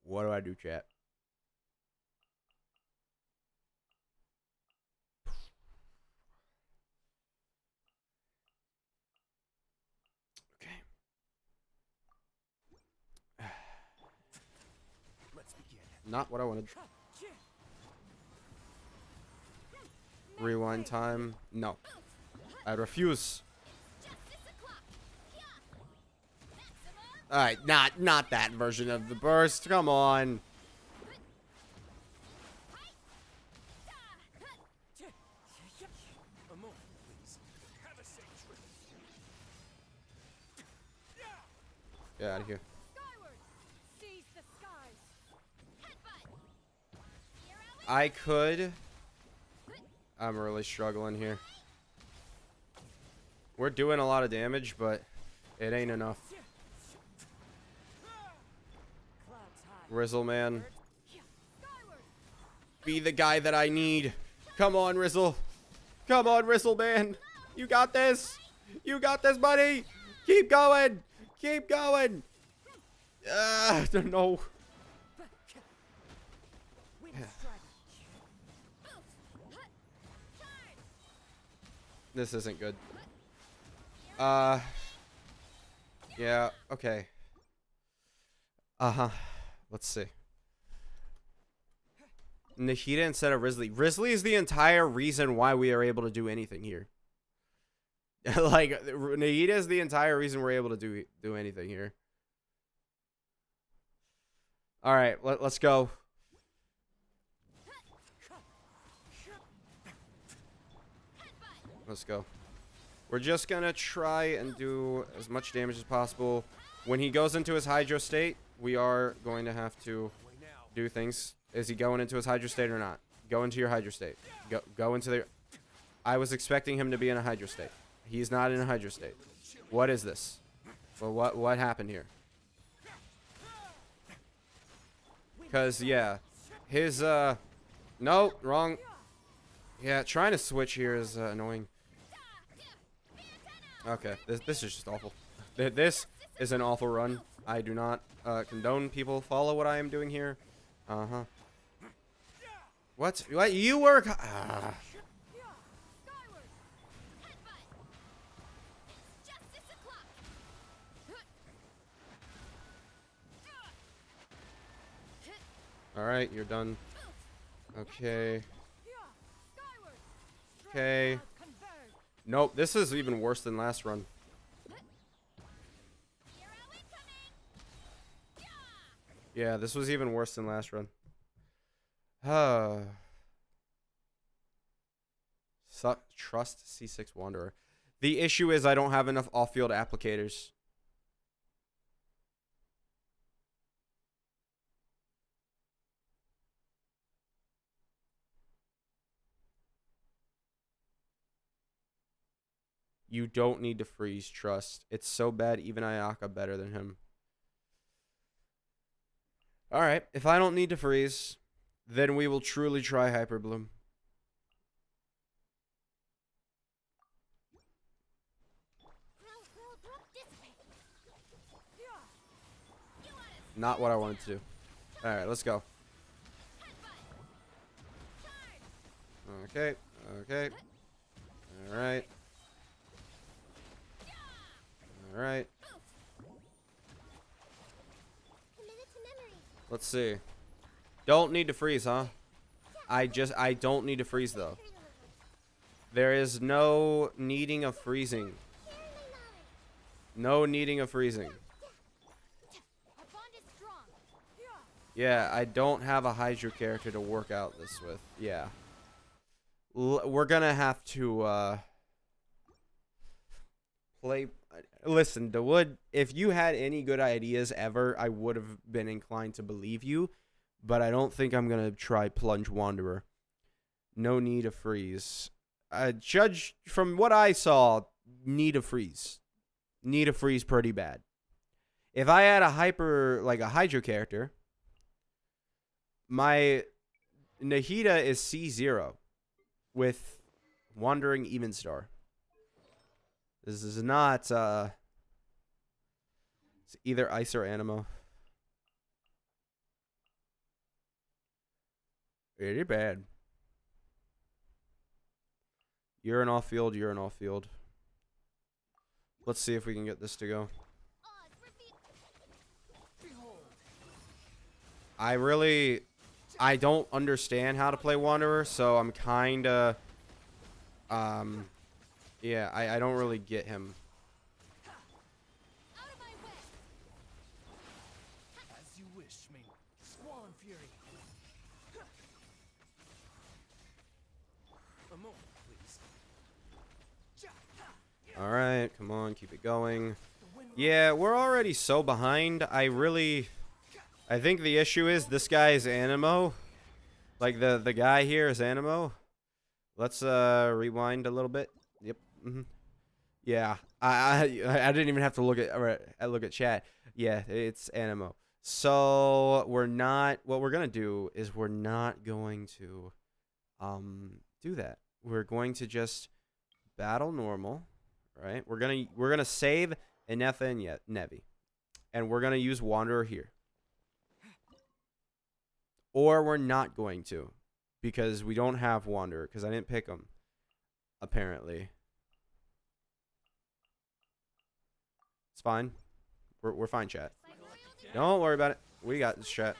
What do I do, chat? Okay. Let's begin. Not what I wanted. Rewind time. No. I refuse. Alright, not that version of the burst. Come on. A moment, please. Have a safe trip. Get out of here. I could. I'm really struggling here. We're doing a lot of damage, but it ain't enough. Rizzle, man. Be the guy that I need. Come on, Rizzle. Come on, Rizzle, man. You got this. You got this, buddy. Keep going. Keep going. I don't know. This isn't good. Yeah, okay. Let's see. Nahida instead of Risley. Risley is the entire reason why we are able to do anything here. Like, Nahida is the entire reason we're able to do anything here. Alright, let's go. Let's go. We're just gonna try and do as much damage as possible. When he goes into his Hydro state, we are going to have to do things. Is he going into his Hydro state or not? Go into your Hydro state. Go into the... I was expecting him to be in a Hydro state. He's not in a Hydro state. What is this? Well, what happened here? Because, yeah. His, no, wrong. Yeah, trying to switch here is annoying. Okay, this is just awful. This is an awful run. I do not condone people follow what I am doing here. What? You were... Alright, you're done. Okay. Okay. Nope, this is even worse than last run. Yeah, this was even worse than last run. Trust C6 Wanderer. The issue is I don't have enough off-field applicators. You don't need to freeze Trust. It's so bad, even Ayaka better than him. Alright, if I don't need to freeze, then we will truly try Hyper Bloom. Not what I wanted to do. Alright, let's go. Okay, okay. All right. All right. Let's see. Don't need to freeze, huh? I don't need to freeze though. There is no needing of freezing. No needing of freezing. Yeah, I don't have a Hydro character to work out this with. Yeah. We're gonna have to play. Listen, DeWood, if you had any good ideas ever, I would have been inclined to believe you. But I don't think I'm gonna try Plunge Wanderer. No need to freeze. Judge from what I saw, need to freeze. Need to freeze pretty bad. If I had a Hydro character, my Nahida is C0 with Wandering Evenstar. This is not it's either Ice or Animo. Pretty bad. You're an off field, you're an off field. Let's see if we can get this to go. I don't understand how to play Wanderer, so I'm kinda yeah, I don't really get him. As you wish, Ming. Squall Fury. A moment, please. Alright, come on, keep it going. Yeah, we're already so behind. I think the issue is this guy is Animo. Like the guy here is Animo. Let's rewind a little bit. Yep. Yeah. I didn't even have to look at chat. Yeah, it's Animo. So what we're gonna do is we're not going to do that. We're going to just battle normal, right? We're gonna save Inetha and Nevi, and we're gonna use Wanderer here. Or we're not going to, because we don't have Wanderer, because I didn't pick him, apparently. It's fine. We're fine, chat. Don't worry about it. We got this, chat.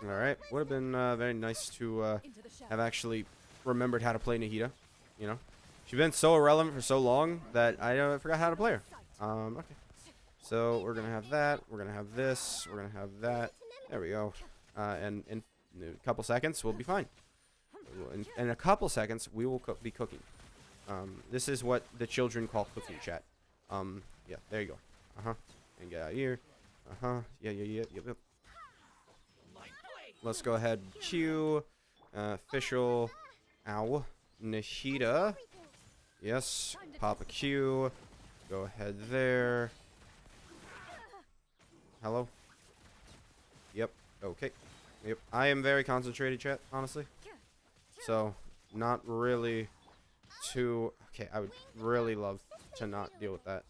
Alright. Would have been very nice to have actually remembered how to play Nahida. You know? She's been so irrelevant for so long that I forgot how to play her. Okay. So we're going to have that. We're going to have this. We're going to have that. There we go. And in a couple seconds, we'll be fine. In a couple seconds, we will be cooking. This is what the children call cooking, chat. Yeah, there you go. And get out of here. Yeah. Yep. Let's go ahead. Q. Official. Ow. Nahida. Yes. Pop a Q. Go ahead there. Hello? Yep. Okay. Yep. I am very concentrated, chat, honestly. So, not really too... Okay, I would really love to not deal with that.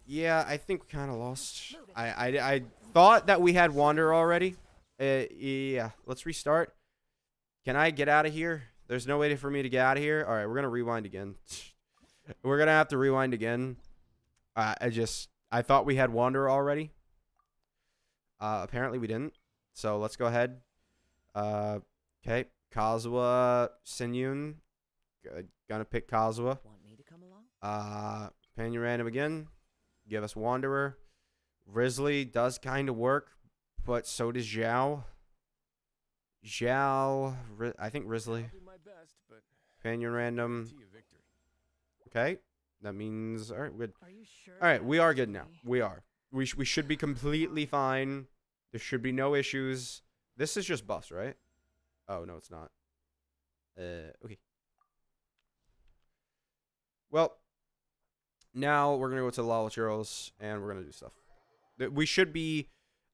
Yeah, I think we kind of lost. I thought that we had Wanderer already. Yeah, let's restart. Can I get out of here? There's no way for me to get out of here. All right, we're going to rewind again. We're going to have to rewind again. I thought we had Wanderer already. Apparently we didn't. So let's go ahead. Okay. Kazuha Senyun. Gonna pick Kazuha. Want me to come along? Companion random again. Give us Wanderer. Risley does kind of work, but so does Zhao. I think Risley. I'll do my best, but Companion random. guarantee a victory. Okay. That means, all right, we're good. Are you sure? All right, we are good now. We are. We should be completely fine. There should be no issues. This is just buffs, right? Oh, no, it's not. Okay. Well, now we're going to go to Lala Churros, and we're going to do stuff. We should be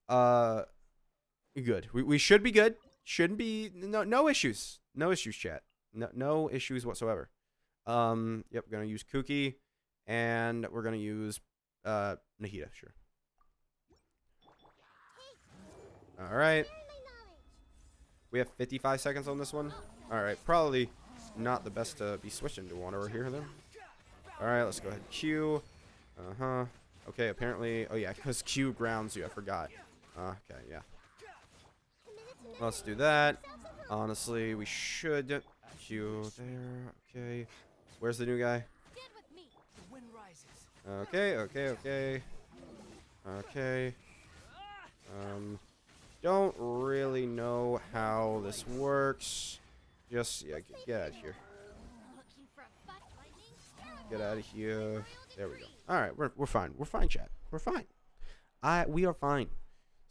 good. We should be good. Shouldn't be... No issues. No issues, chat. No issues whatsoever. Yep, going to use Kuki, and we're going to use Nahida, sure. All right. We have 55 seconds on this one. Alright, probably not the best to be switching to one over here, then. Alright, let's go ahead and Q. Uh-huh. Okay, apparently... Oh, yeah, because Q grounds you. I forgot. Okay, yeah. Let's do that. Honestly, we should... Q there. Okay. Where's the new guy? Okay, okay, okay. Okay. Don't really know how this works. Just, yeah, get out of here. Get out of here. There we go. Alright, we're fine. We're fine, chat. We're fine. We are fine.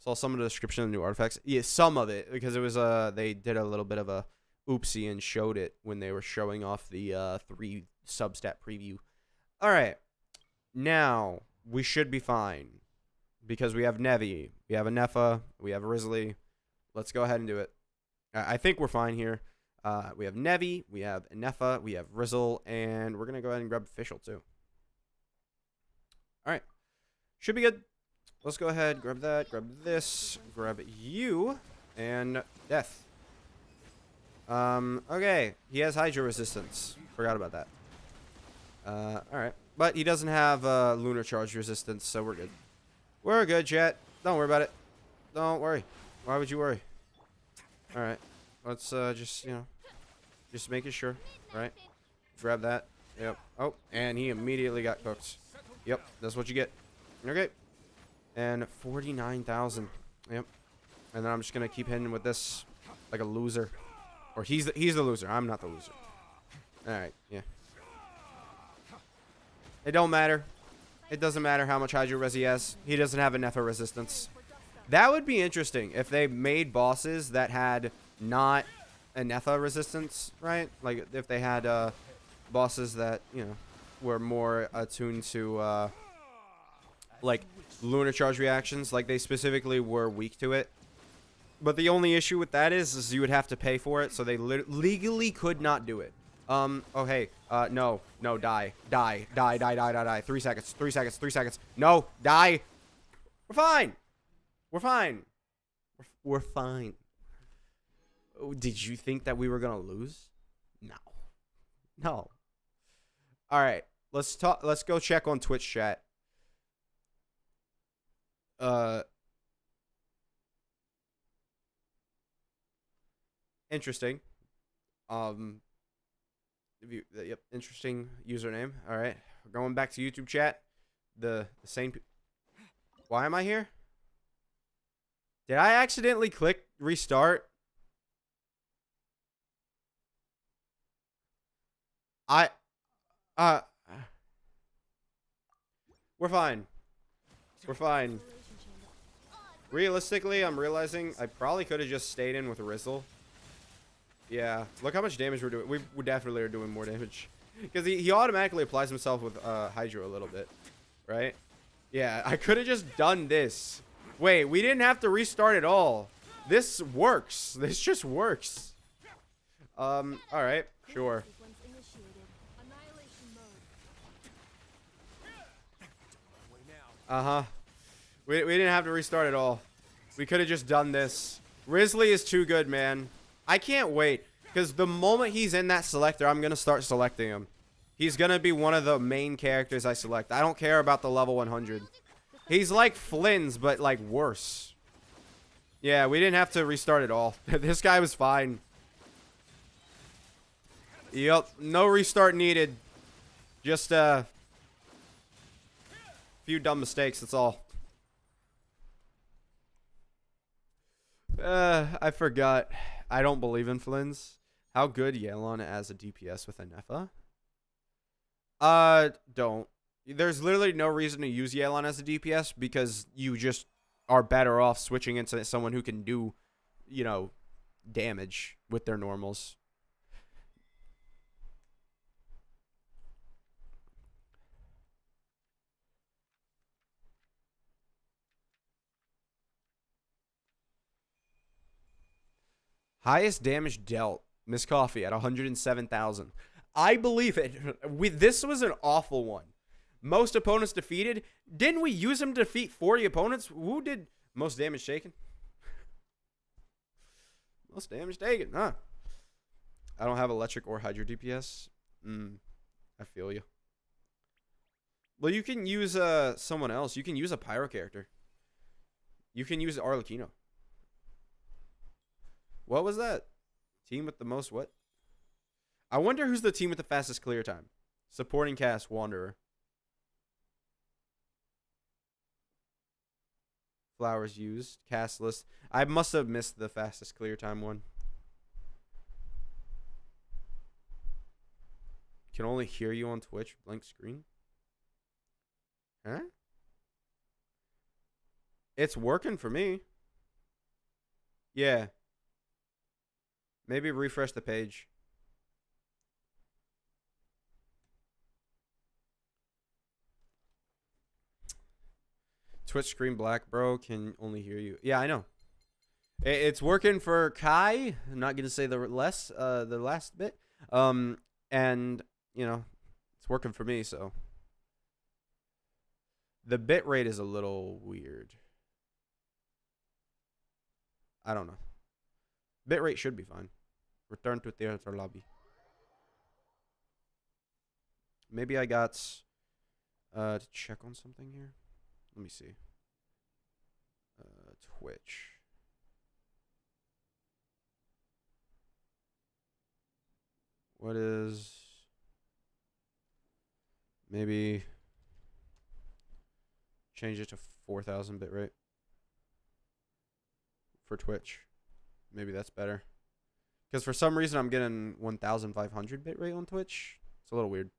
Saw some of the description of the new artifacts. Yeah, some of it, because it was, they did a little bit of a oopsie and showed it when they were showing off the, 3 substat preview. Alright. Now, we should be fine. Because we have Nevi, we have a Nefa, we have a Risley. Let's go ahead and do it. I think we're fine here. We have Nevi, we have Nefa, we have Rizzle, and we're going to go ahead and grab Official too. Alright. Should be good. Let's go ahead, grab that, grab this, grab you, and Death. Okay. He has Hydro Resistance. Forgot about that. Alright. But he doesn't have Lunar Charge Resistance, so we're good. We're good, chat. Don't worry about it. Don't worry. Why would you worry? Alright. Let's, just, you know, just making sure. Right? Grab that. Yep. Oh, and he immediately got cooked. Yep. That's what you get. Okay. And 49,000. Yep. And then I'm just going to keep hitting with this like a loser. Or he's the loser. I'm not the loser. Alright. Yeah. It don't matter. It doesn't matter how much Hydro Res he has. He doesn't have a Nefa resistance. That would be interesting if they made bosses that had not a Nefa resistance, right? Like if they had bosses that, you know, were more attuned to like Lunar Charge reactions. Like they specifically were weak to it. But the only issue with that is you would have to pay for it. So they legally could not do it. Oh, hey. No. No, die. Die. Die, die, die, die, die. 3 seconds. 3 seconds. 3 seconds. No. Die. We're fine. We're fine. We're fine. Oh, did you think that we were going to lose? No. No. All right. Let's talk. Let's go check on Twitch chat. Interesting. Yep, interesting username. All right, going back to YouTube chat. The same. Why am I here? Did I accidentally click restart? We're fine. We're fine. Realistically, I'm realizing I probably could have just stayed in with Rizzle. Yeah, look how much damage we're doing. We definitely are doing more damage. Because he automatically applies himself with Hydro a little bit. Right? Yeah, I could have just done this. Wait, we didn't have to restart at all. This works. This just works. Alright, sure. Uh-huh. We didn't have to restart at all. We could have just done this. Risley is too good, man. I can't wait. Because the moment he's in that selector, I'm going to start selecting him. He's going to be one of the main characters I select. I don't care about the level 100. He's like Flynn's, but like worse. Yeah, we didn't have to restart at all. This guy was fine. Yep, no restart needed. Just a few dumb mistakes, that's all. I forgot. I don't believe in Flynn's. How good Yelan as a DPS with a Nefa? Don't. There's literally no reason to use Yelan as a DPS because you just are better off switching into someone who can do, you know, damage with their normals. Highest damage dealt. Miss Coffee at 107,000. I believe it. This was an awful one. Most opponents defeated. Didn't we use him to defeat 40 opponents? Who did most damage taken? Most damage taken, huh? I don't have electric or hydro DPS. I feel you. Well, you can use someone else. You can use a pyro character. You can use Arlecchino. What was that? Team with the most what? I wonder who's the team with the fastest clear time. Supporting cast, Wanderer. Flowers used. Cast list. I must have missed the fastest clear time one. Can only hear you on Twitch. Blank screen. Huh? It's working for me. Yeah. Maybe refresh the page. Twitch screen black, bro. Can only hear you. Yeah, I know. It's working for Kai. I'm not gonna say the last bit. And you know, it's working for me. So the bit rate is a little weird. I don't know. Bitrate should be fine. Return to theater lobby. Maybe I got to check on something here. Let me see. Twitch. What is... Maybe change it to 4,000 bitrate for Twitch. Maybe that's better. Because for some reason I'm getting 1,500 bitrate on Twitch. It's a little weird.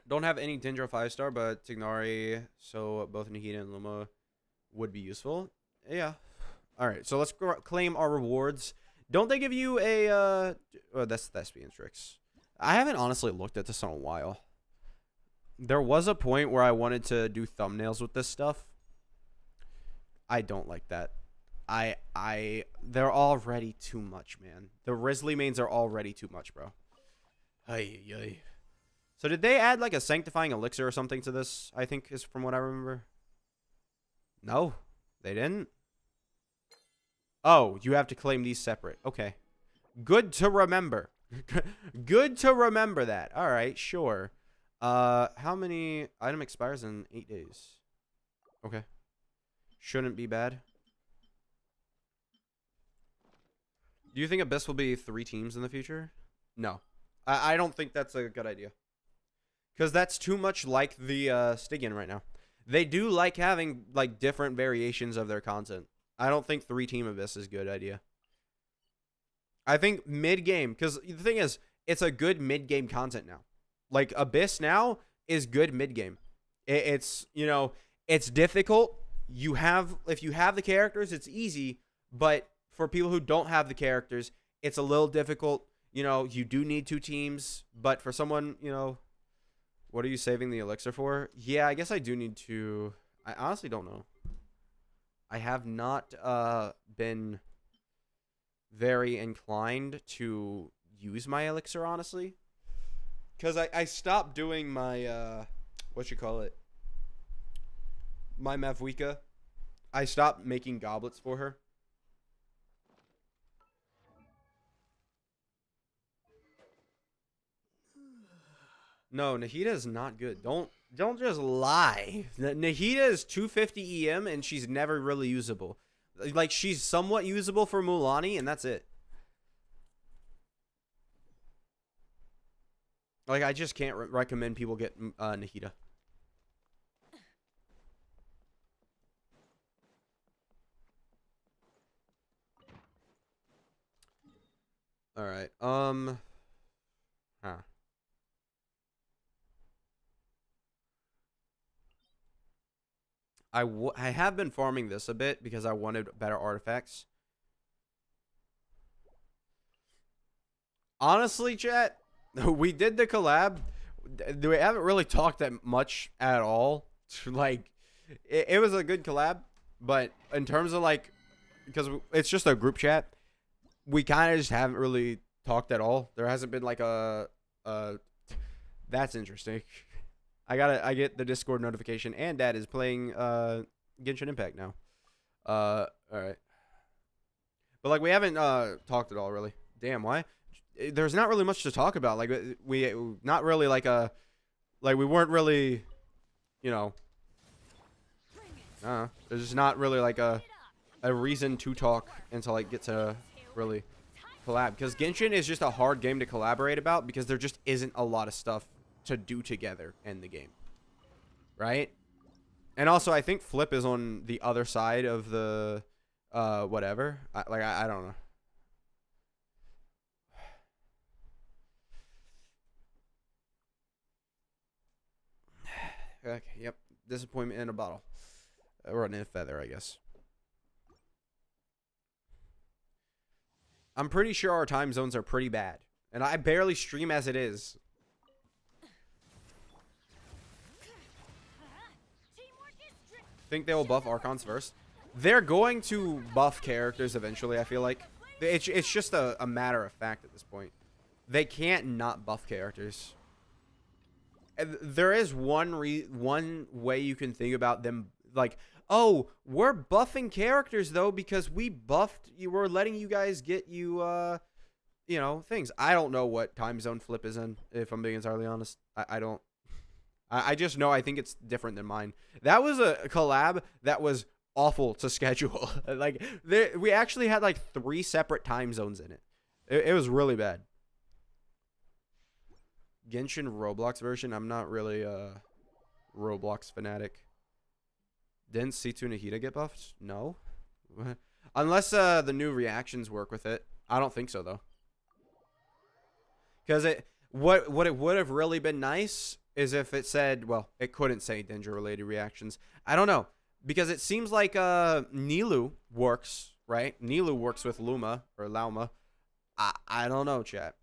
Don't have any Dendro 5-star, but Tignari, so both Nahida and Luma would be useful. Yeah. Alright, so let's claim our rewards. Don't they give you a... oh, that's Thespian Tricks. I haven't honestly looked at this in a while. There was a point where I wanted to do thumbnails with this stuff. I don't like that. They're already too much, man. The Risley mains are already too much, bro. Ay. So did they add like a sanctifying elixir or something to this? I think is from what I remember. No, they didn't. Oh, you have to claim these separate. Okay. Good to remember. Good to remember that. All right, sure. How many item expires in 8 days? Okay. Shouldn't be bad. Do you think Abyss will be 3 teams in the future? No. I don't think that's a good idea. Because that's too much like the Stygian right now. They do like having like different variations of their content. I don't think 3-team Abyss is a good idea. I think mid-game, because the thing is, it's a good mid-game content now. Like Abyss now is good mid-game. It's, you know, it's difficult. If you have the characters, it's easy. But for people who don't have the characters, it's a little difficult. You know, you do need 2 teams. But for someone, you know, what are you saving the elixir for? Yeah, I guess I do need to. I honestly don't know. I have not been very inclined to use my elixir, honestly. Because I stopped doing my, what you call it? My Mavwika. I stopped making goblets for her. No, Nahida is not good. Don't just lie. Nahida is 250 EM and she's never really usable. Like, she's somewhat usable for Mulanni and that's it. Like, I just can't recommend people get Nahida. All right. I have been farming this a bit because I wanted better artifacts. Honestly, chat, we did the collab. We haven't really talked that much at all. Like, it was a good collab, but in terms of like, because it's just a group chat, we kind of just haven't really talked at all. There hasn't been like that's interesting. I get the Discord notification, and Dad is playing Genshin Impact now. All right. But like we haven't talked at all really. Damn, why? There's not really much to talk about. Like we not really like a like we weren't really, you know, there's just not really like a reason to talk and to like get to really collab, because Genshin is just a hard game to collaborate about because there just isn't a lot of stuff to do together in the game, right? And also I think Flip is on the other side of the whatever. I don't know. Okay, yep. Disappointment in a bottle. Or in a feather, I guess. I'm pretty sure our time zones are pretty bad. And I barely stream as it is. Think they will buff Archons first? They're going to buff characters eventually, I feel like. It's just a matter of fact at this point. They can't not buff characters. There is one way you can think about them, like, oh, we're buffing characters though because we buffed you. We're letting you guys get you, you know, things. I don't know what time zone Flip is in. If I'm being entirely honest, I don't. I just know I think it's different than mine. That was a collab that was awful to schedule. Like we actually had like 3 separate time zones in it. It was really bad. Genshin Roblox version. I'm not really a Roblox fanatic. Didn't C2 Nahida get buffed? No. Unless the new reactions work with it. I don't think so though. Because what it would have really been nice is if it said, well, it couldn't say Dendra related reactions. I don't know. Because it seems like Nilou works, right? Nilou works with Luma or Lauma. I don't know, chat.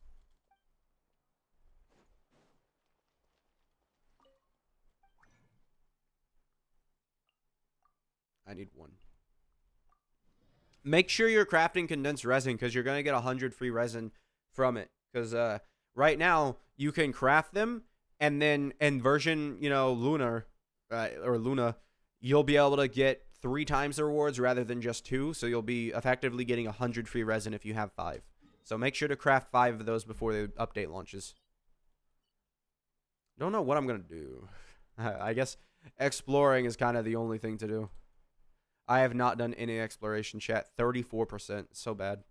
I need 1. Make sure you're crafting condensed resin because you're going to get 100 free resin from it. Because right now, you can craft them, and then in version, you know, Lunar, or Luna, you'll be able to get 3 times the rewards rather than just 2. So you'll be effectively getting 100 free resin if you have 5. So make sure to craft 5 of those before the update launches. Don't know what I'm going to do. I guess exploring is kind of the only thing to do. I have not done any exploration, chat. 34%. So bad.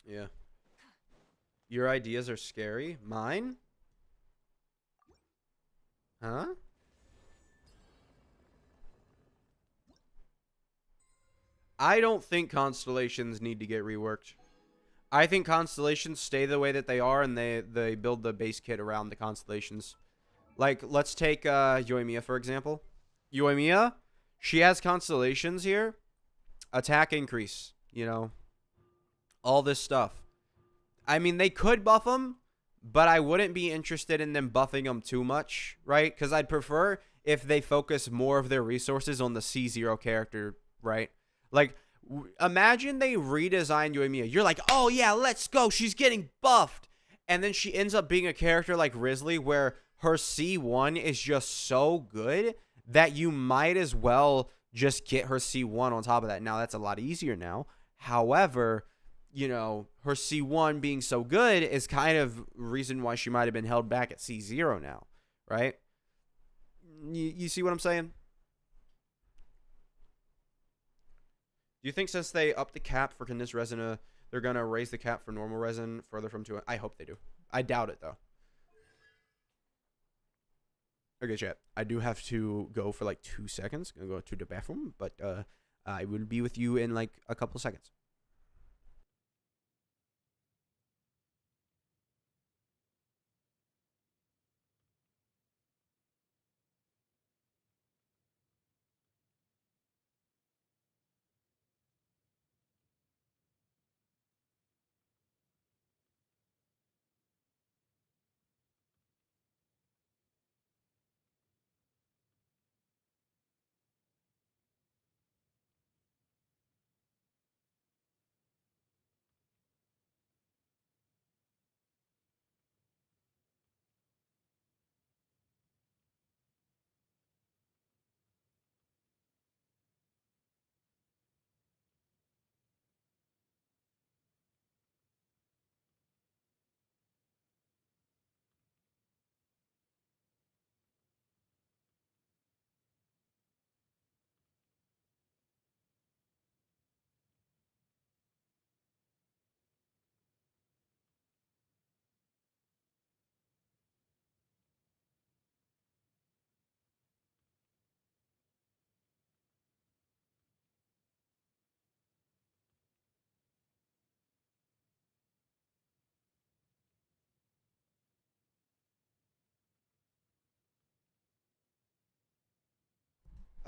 Yeah. Your ideas are scary. Mine? Huh? I don't think constellations need to get reworked. I think constellations stay the way that they are, and they build the base kit around the constellations. Like, let's take Yoimiya, for example. Yoimiya, she has constellations here. Attack increase, you know. All this stuff. I mean, they could buff them, but I wouldn't be interested in them buffing them too much, right? Because I'd prefer if they focus more of their resources on the C0 character, right? Like, imagine they redesign Yoimiya. You're like, oh yeah, let's go. She's getting buffed. And then she ends up being a character like Wriothesley where her C1 is just so good that you might as well just get her C1 on top of that. Now, that's a lot easier now. However, you know, her C1 being so good is kind of reason why she might have been held back at C0 now, right? You see what I'm saying? Do you think since they upped the cap for condensed resin, they're going to raise the cap for normal resin further from 200? I hope they do. I doubt it, though. Okay, chat. I do have to go for like 2 seconds. I'm going to go to the bathroom, but I will be with you in like a couple seconds.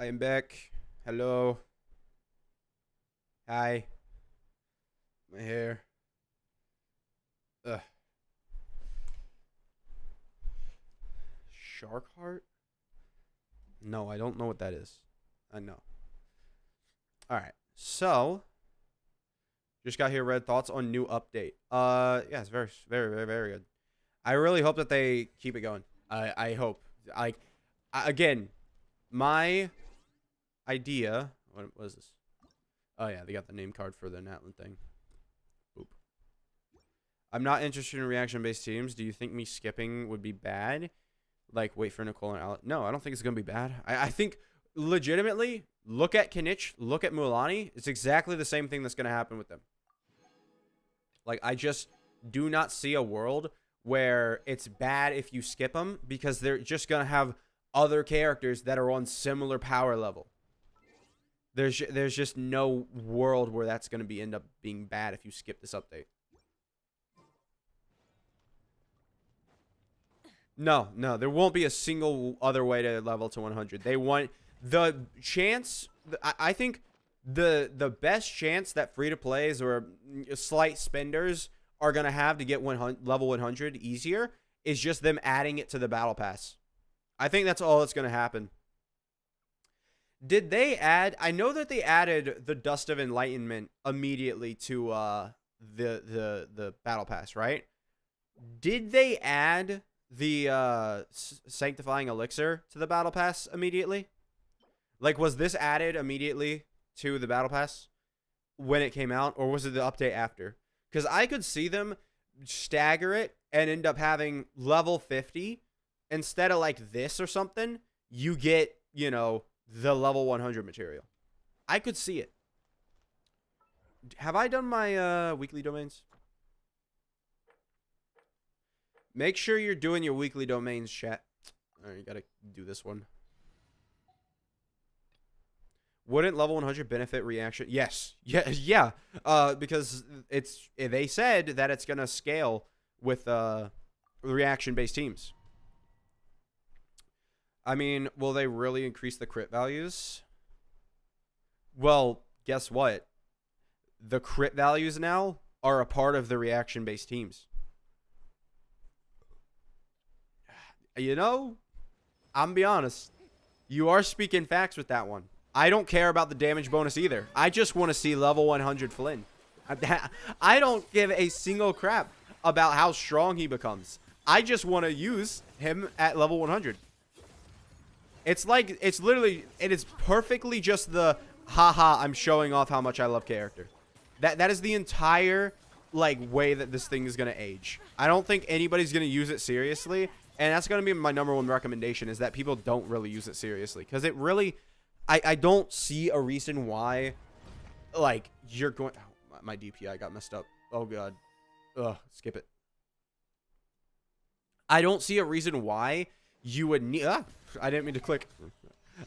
I am back. Hello. Hi. My hair. Ugh. Shark heart? No, I don't know what that is. I know. All right. So, just got here. Read thoughts on new update. Yeah, it's very, very, very, very good. I really hope that they keep it going. I hope. Again, my idea. What was this? Oh yeah, they got the name card for the Natlan thing. Oop. I'm not interested in reaction-based teams. Do you think me skipping would be bad? Like, wait for Nicole and Alex? No, I don't think it's gonna be bad. I think legitimately, look at Kinich, look at Mualani. It's exactly the same thing that's gonna happen with them. Like, I just do not see a world where it's bad if you skip them because they're just gonna have other characters that are on similar power level. There's just no world where that's gonna end up being bad if you skip this update. No, there won't be a single other way to level to 100. They want the chance. I think the best chance that free-to-plays or slight spenders are going to have to get level 100 easier is just them adding it to the battle pass. I think that's all that's going to happen. Did they add... I know that they added the Dust of Enlightenment immediately to the battle pass, right? Did they add the Sanctifying Elixir to the battle pass immediately? Like, was this added immediately to the battle pass when it came out, or was it the update after? Because I could see them stagger it and end up having level 50 instead of like this or something. You get, you know, the level 100 material. I could see it. Have I done my weekly domains? Make sure you're doing your weekly domains, chat. All right, you gotta do this one. Wouldn't level 100 benefit reaction? Yes. Yeah. Because they said that it's gonna scale with reaction-based teams. I mean, will they really increase the crit values? Well, guess what? The crit values now are a part of the reaction-based teams. You know, I'm gonna be honest. You are speaking facts with that one. I don't care about the damage bonus either. I just want to see level 100 Flynn. I don't give a single crap about how strong he becomes. I just want to use him at level 100. It's like, it's literally, it is perfectly just the, haha, I'm showing off how much I love character. That is the entire, like, way that this thing is going to age. I don't think anybody's going to use it seriously. And that's going to be my number one recommendation, is that people don't really use it seriously. Because it really, I don't see a reason why, like, you're going, oh, my DPI got messed up. Oh, God. Ugh, skip it. I don't see a reason why you would need, I didn't mean to click.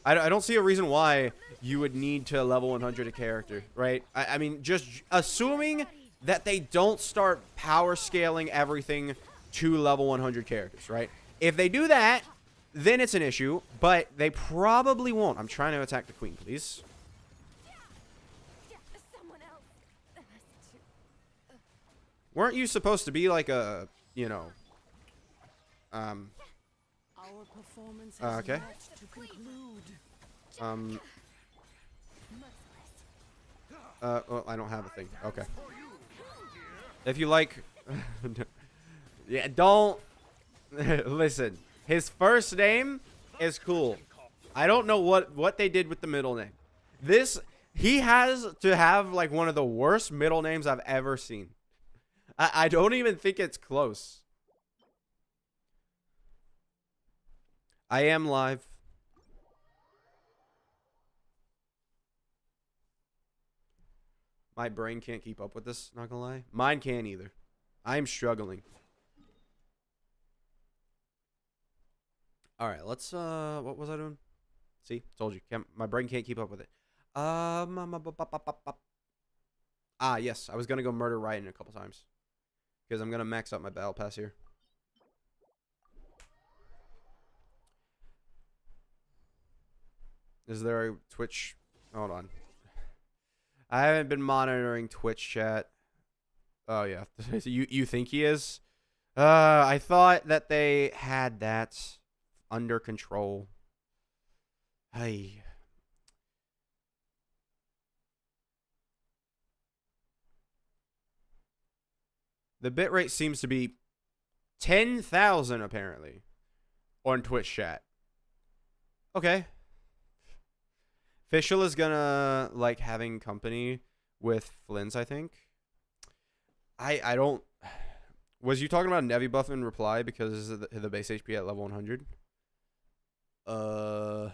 I don't see a reason why you would need to level 100 a character, right? I mean, just assuming that they don't start power scaling everything to level 100 characters, right? If they do that, then it's an issue, but they probably won't. I'm trying to attack the queen, please. Weren't you supposed to be like a, you know, okay. Well, I don't have a thing. Okay. If you like, yeah, don't listen. His first name is cool. I don't know what they did with the middle name. He has to have like one of the worst middle names I've ever seen. I don't even think it's close. I am live. My brain can't keep up with this, not gonna lie. Mine can't either. I'm struggling. All right, let's what was I doing? See, told you. My brain can't keep up with it. Yes, I was gonna go murder Raiden a couple times because I'm gonna max up my battle pass here. Is there a Twitch? Hold on. I haven't been monitoring Twitch chat. Oh yeah, you think he is? I thought that they had that under control. Hey. The bitrate seems to be 10,000 apparently on Twitch chat. Okay. Fischl is gonna like having company with Flynn's, I think. I don't. Was you talking about Nevi buff in reply because of the base HP at level 100? I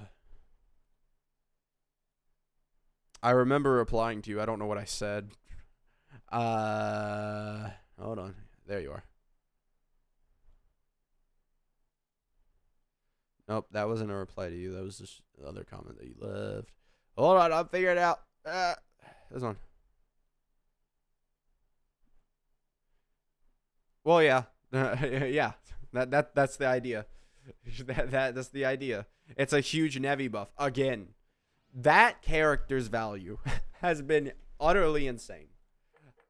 remember replying to you. I don't know what I said. Hold on. There you are. Nope, that wasn't a reply to you. That was just the other comment that you left. Hold on, I'll figure it out. This one. Well, yeah, yeah. That's the idea. That's the idea. It's a huge Nevi buff again. That character's value has been utterly insane.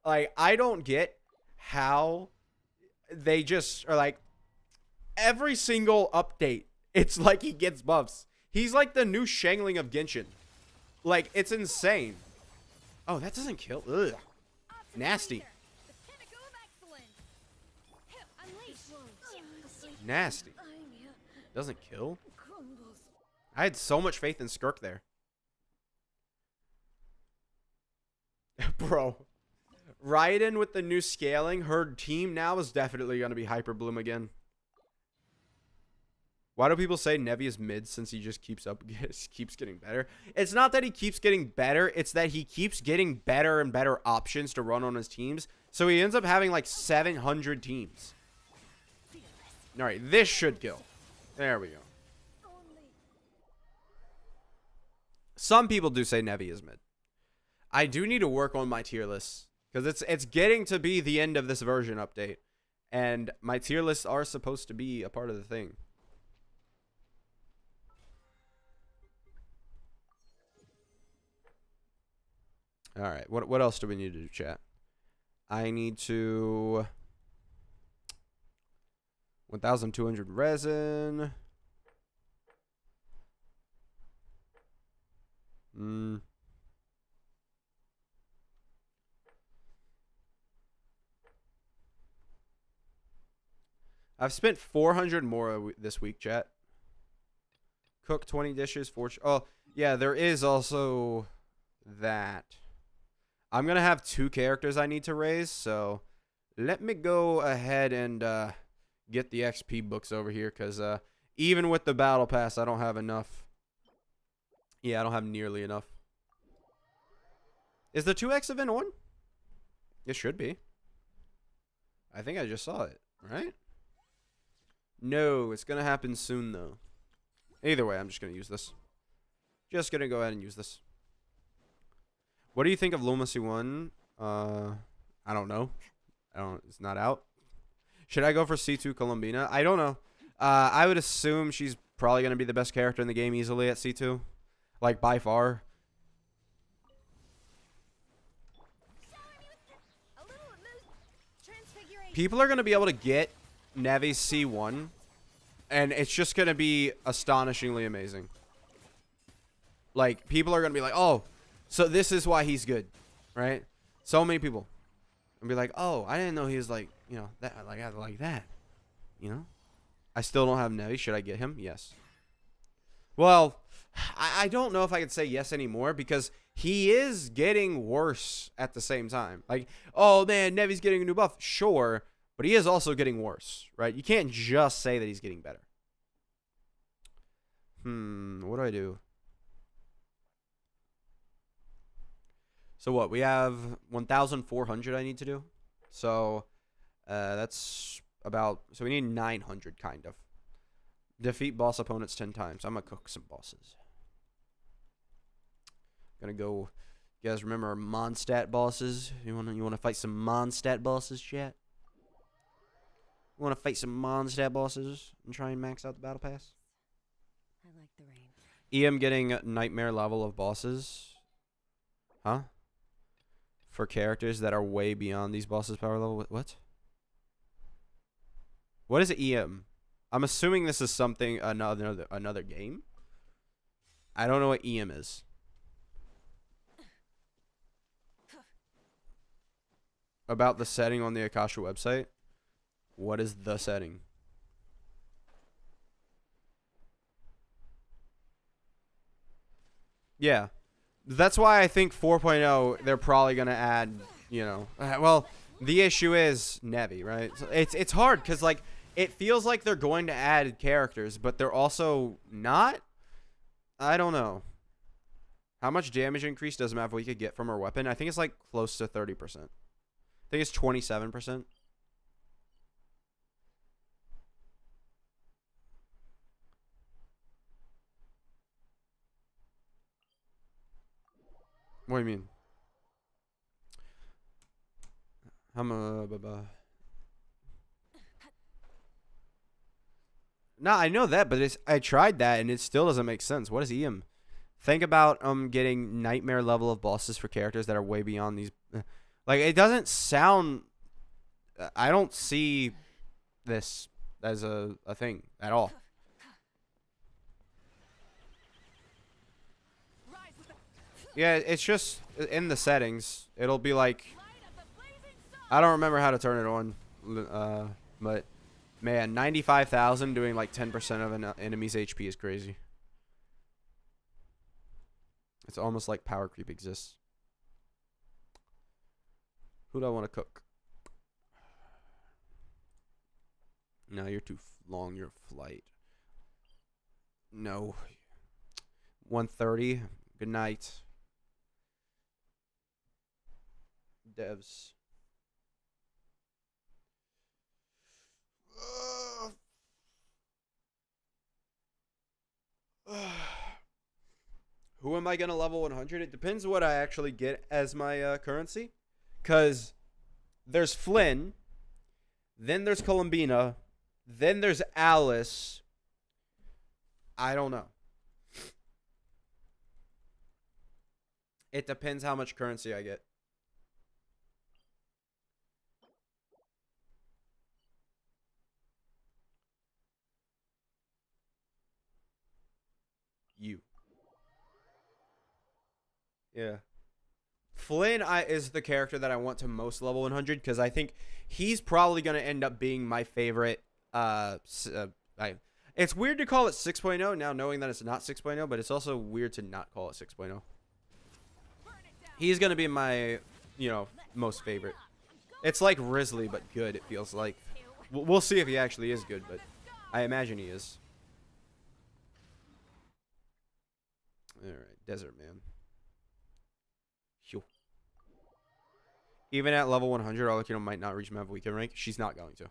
Like, I don't get how they just are like every single update. It's like he gets buffs. He's like the new Shangling of Genshin. Like, it's insane. Oh, that doesn't kill. Ugh. Nasty. Nasty. Doesn't kill. I had so much faith in Skirk there. Bro. Raiden with the new scaling, her team now is definitely going to be Hyper Bloom again. Why do people say Nevi is mid since he just keeps getting better? It's not that he keeps getting better. It's that he keeps getting better and better options to run on his teams. So he ends up having like 700 teams. All right, this should kill. There we go. Some people do say Nevi is mid. I do need to work on my tier lists because it's getting to be the end of this version update. And my tier lists are supposed to be a part of the thing. All right, what else do we need to do, chat? I need to 1,200 resin. I've spent 400 more this week, chat. Cook 20 dishes. Oh, yeah, there is also that. I'm going to have 2 characters I need to raise, so let me go ahead and get the XP books over here, because even with the battle pass, I don't have enough. Yeah, I don't have nearly enough. Is the 2X event on? It should be. I think I just saw it, right? No, it's going to happen soon, though. Either way, I'm just going to use this. Just going to go ahead and use this. What do you think of Lumacy 1? I don't know. It's not out. Should I go for C2 Columbina? I don't know. I would assume she's probably going to be the best character in the game easily at C2. Like, by far. People are going to be able to get Nevi C1. And it's just going to be astonishingly amazing. Like, people are going to be like, oh, so this is why he's good, right? So many people. And be like, oh, I didn't know he was like, you know, that like that. You know? I still don't have Nevi. Should I get him? Yes. Well, I don't know if I could say yes anymore because he is getting worse at the same time. Like, oh man, Nevi's getting a new buff. Sure. But he is also getting worse, right? You can't just say that he's getting better. What do I do? So what? We have 1,400 I need to do. So that's about... So we need 900, kind of. Defeat boss opponents 10 times. I'm going to cook some bosses. Gonna go... You guys remember our Mondstadt bosses? You wanna fight some Mondstadt bosses, chat? You wanna fight some Mondstadt bosses and try and max out the battle pass? I like the rain. EM getting nightmare level of bosses. Huh? For characters that are way beyond these bosses' power level. What? What is EM? I'm assuming this is something another game. I don't know what EM is. About the setting on the Akasha website. What is the setting? Yeah. That's why I think 4.0 they're probably going to add, you know. Well, the issue is Nevi, right? So it's hard cuz like it feels like they're going to add characters, but they're also not. I don't know. How much damage increase does Mavuika get from her weapon? I think it's like close to 30%. I think it's 27%. What do you mean? No, I know that, but I tried that and it still doesn't make sense. What is EM? Think about getting nightmare level of bosses for characters that are way beyond these. Like it doesn't sound. I don't see this as a thing at all. Yeah, it's just in the settings. It'll be like, I don't remember how to turn it on, but man, 95,000 doing like 10% of an enemy's HP is crazy. It's almost like power creep exists. Who do I want to cook? No, you're too long. Your flight. No. 1:30. Good night. Devs. Who am I going to level 100? It depends what I actually get as my currency. Because there's Flynn. Then there's Columbina. Then there's Alice. I don't know. It depends how much currency I get. You. Yeah. Flynn is the character that I want to most level 100 because I think he's probably going to end up being my favorite. It's weird to call it 6.0 now knowing that it's not 6.0, but it's also weird to not call it 6.0. He's going to be my, most favorite. It's like Risley, but good, it feels like. We'll see if he actually is good, but I imagine he is. Alright, Desert Man. Phew. Even at level 100, Arlecchino might not reach Mavuika rank. She's not going to.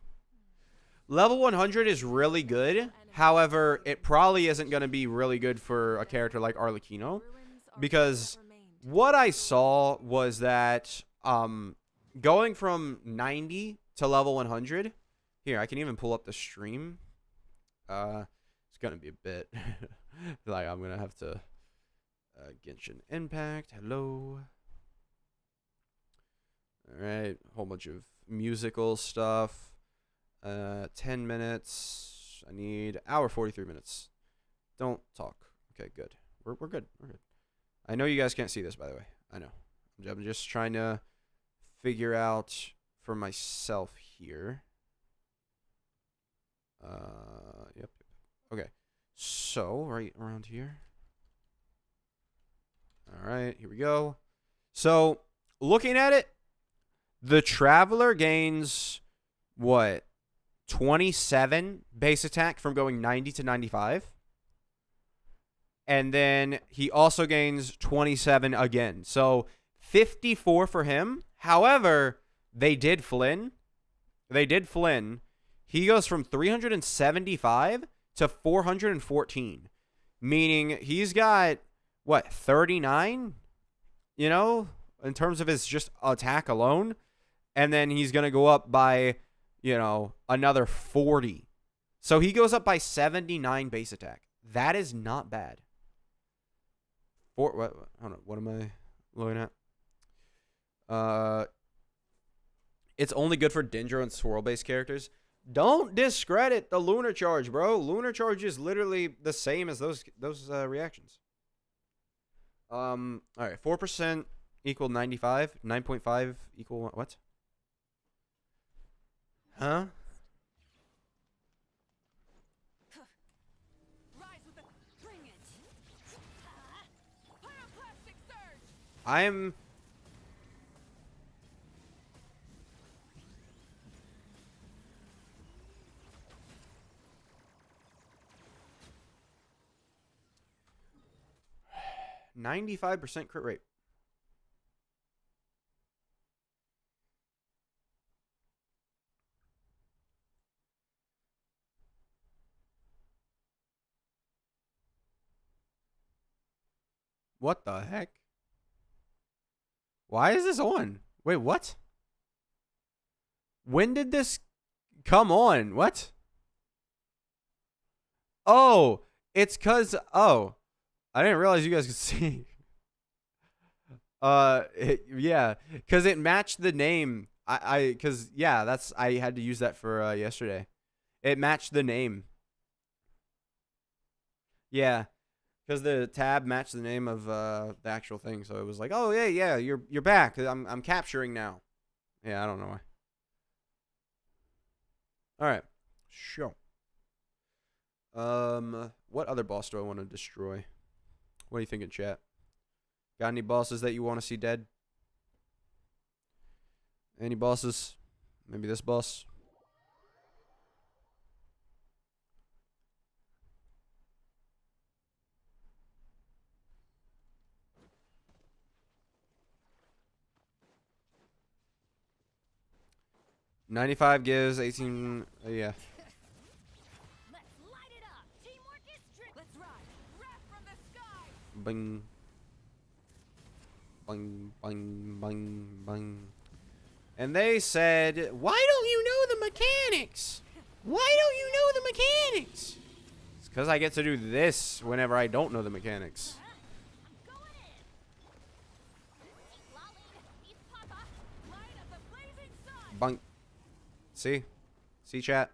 Level 100 is really good. However, it probably isn't going to be really good for a character like Arlecchino. Because what I saw was that going from 90 to level 100. Here, I can even pull up the stream. It's going to be a bit. Like, I'm going to have to... Genshin Impact. Hello. Alright. Whole bunch of musical stuff. 10 minutes. I need hour 43 minutes. Don't talk. Okay, good. We're good. We're good. I know you guys can't see this, by the way. I know. I'm just trying to figure out for myself here. Yep. Okay. So, right around here. All right, here we go. So, looking at it, the Traveler gains, what, 27 base attack from going 90 to 95. And then he also gains 27 again. So, 54 for him. However, they did Flynn. He goes from 375 to 414. Meaning he's got... what, 39, in terms of his just attack alone. And then he's going to go up by, another 40. So he goes up by 79 base attack. That is not bad. What? Hold on. What am I looking at? It's only good for Dendro and Swirl-based characters. Don't discredit the Lunar Charge, bro. Lunar Charge is literally the same as those reactions. All right, 4% equal 95. 9.5 equal what? Huh? Rise with the bring it. Pyroclastic surge. I am. %95 crit rate. What the heck? Why is this on? Wait, what? When did this come on? What? Oh, it's cuz I didn't realize you guys could see. Yeah, cuz it matched the name. Cuz yeah, I had to use that for yesterday. It matched the name. Yeah. Because the tab matched the name of the actual thing, so it was like, oh yeah, you're back. I'm capturing now. Yeah, I don't know why. All right, show. What other boss do I want to destroy? What do you think in chat? Got any bosses that you want to see dead? Any bosses? Maybe this boss. $95 gives 18. Yeah. Let's light it up. Teamwork is trick. Let's ride. Wrath from the sky. Bing. Bing, bing, bing, bing. And they said, why don't you know the mechanics? Why don't you know the mechanics? It's because I get to do this whenever I don't know the mechanics. I'm going in. Lolly, East Papa. Light of the blazing sun. Bunk. See, chat?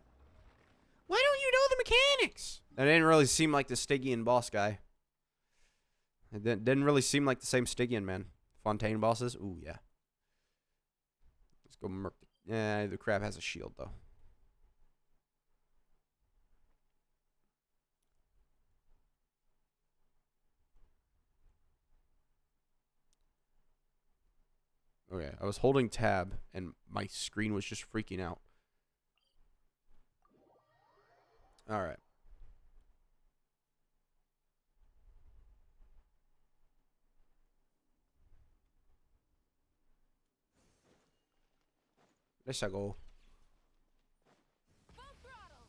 Why don't you know the mechanics? That didn't really seem like the Stygian boss guy. It didn't really seem like the same Stygian, man. Fontaine bosses? Ooh, yeah. Let's go murk. Yeah, the crab has a shield, though. Okay, I was holding tab, and my screen was just freaking out. All right. Let's go. Full throttle.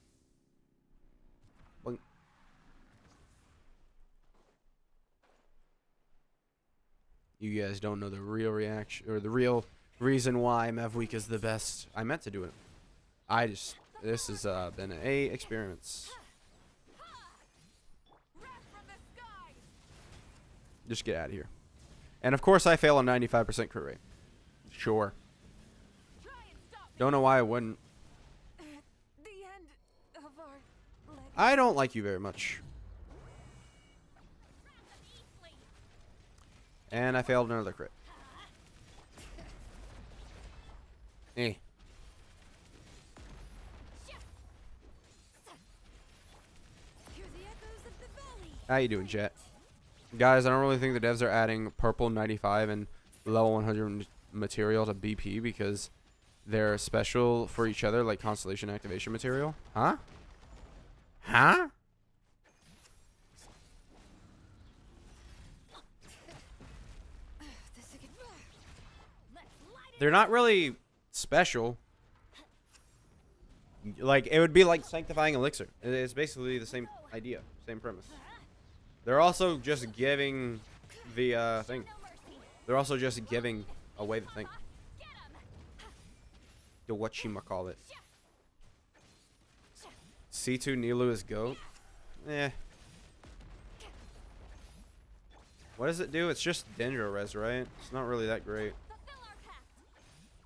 Boink. You guys don't know the real reaction or the real reason why Mavweek is the best. I meant to do it. This has been a experience. Wrath from the sky. Just get out of here. And of course I fail on 95% crit rate. Sure. Try and stop me. Don't know why I wouldn't. The end of our legacy. I don't like you very much. Wrath of Eastleigh. And I failed another crit. Eh. Hear the echoes of the valley. How you doing, chat? Guys, I don't really think the devs are adding purple 95 and level 100 material to BP because they're special for each other, like Constellation activation material. Huh? Huh? Let's light it. They're not really special. Like, it would be like sanctifying elixir. It's basically the same idea, same premise. They're also just giving the thing. No mercy. They're also just giving away the thing. Get him. The whatchamacallit. C2 Nilu is GOAT? Eh. What does it do? It's just Dendro Res, right? It's not really that great. Fulfill our pact.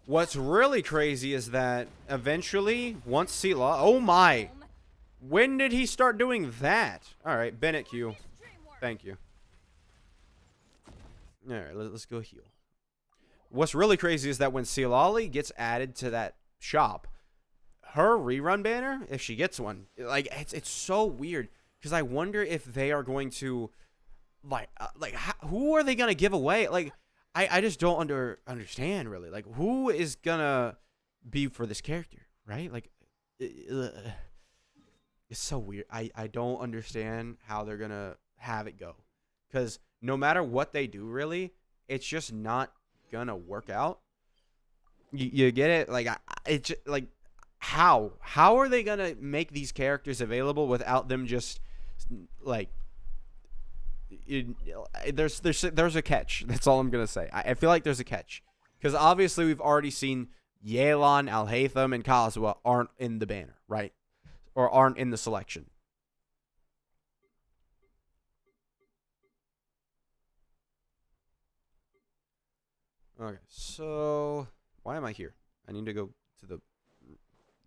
What's really crazy is that eventually, once Seala... Oh my! Home. When did he start doing that? Alright, Bennett Q. This dream work. Thank you. Alright, let's go heal. What's really crazy is that when Sealali gets added to that shop, her rerun banner, if she gets one, like, it's so weird. Because I wonder if they are going to... who are they gonna give away? Like, I just don't understand really. Like, who is gonna be for this character, right? Like, it's so weird. I don't understand how they're gonna have it go, because no matter what they do, really, it's just not gonna work out. You get it? Like, it's just, like, how are they gonna make these characters available without them just like? There's a catch. That's all I'm gonna say. I feel like there's a catch, because obviously we've already seen Yelan, Alhaitham, and Kazuha aren't in the banner, right? Or aren't in the selection. Okay, so why am I here? I need to go to the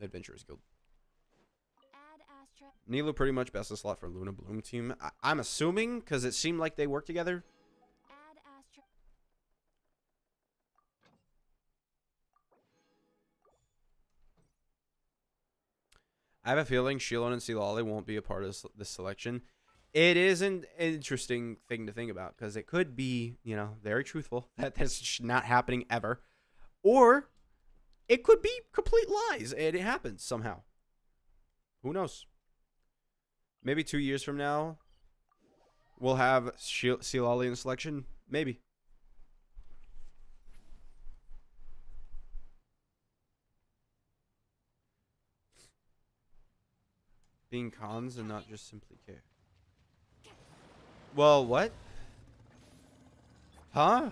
Adventurers Guild. Add Astra. Nilo pretty much best of slot for Luna Bloom team. I'm assuming, because it seemed like they worked together. Add Astra. I have a feeling Shilon and Sealali won't be a part of this selection. It is an interesting thing to think about, because it could be, very truthful that that's not happening ever. Or it could be complete lies and it happens somehow. Who knows? Maybe 2 years from now, we'll have Sealali in the selection. Maybe. Being cons and not just simply care. Well, what? Huh?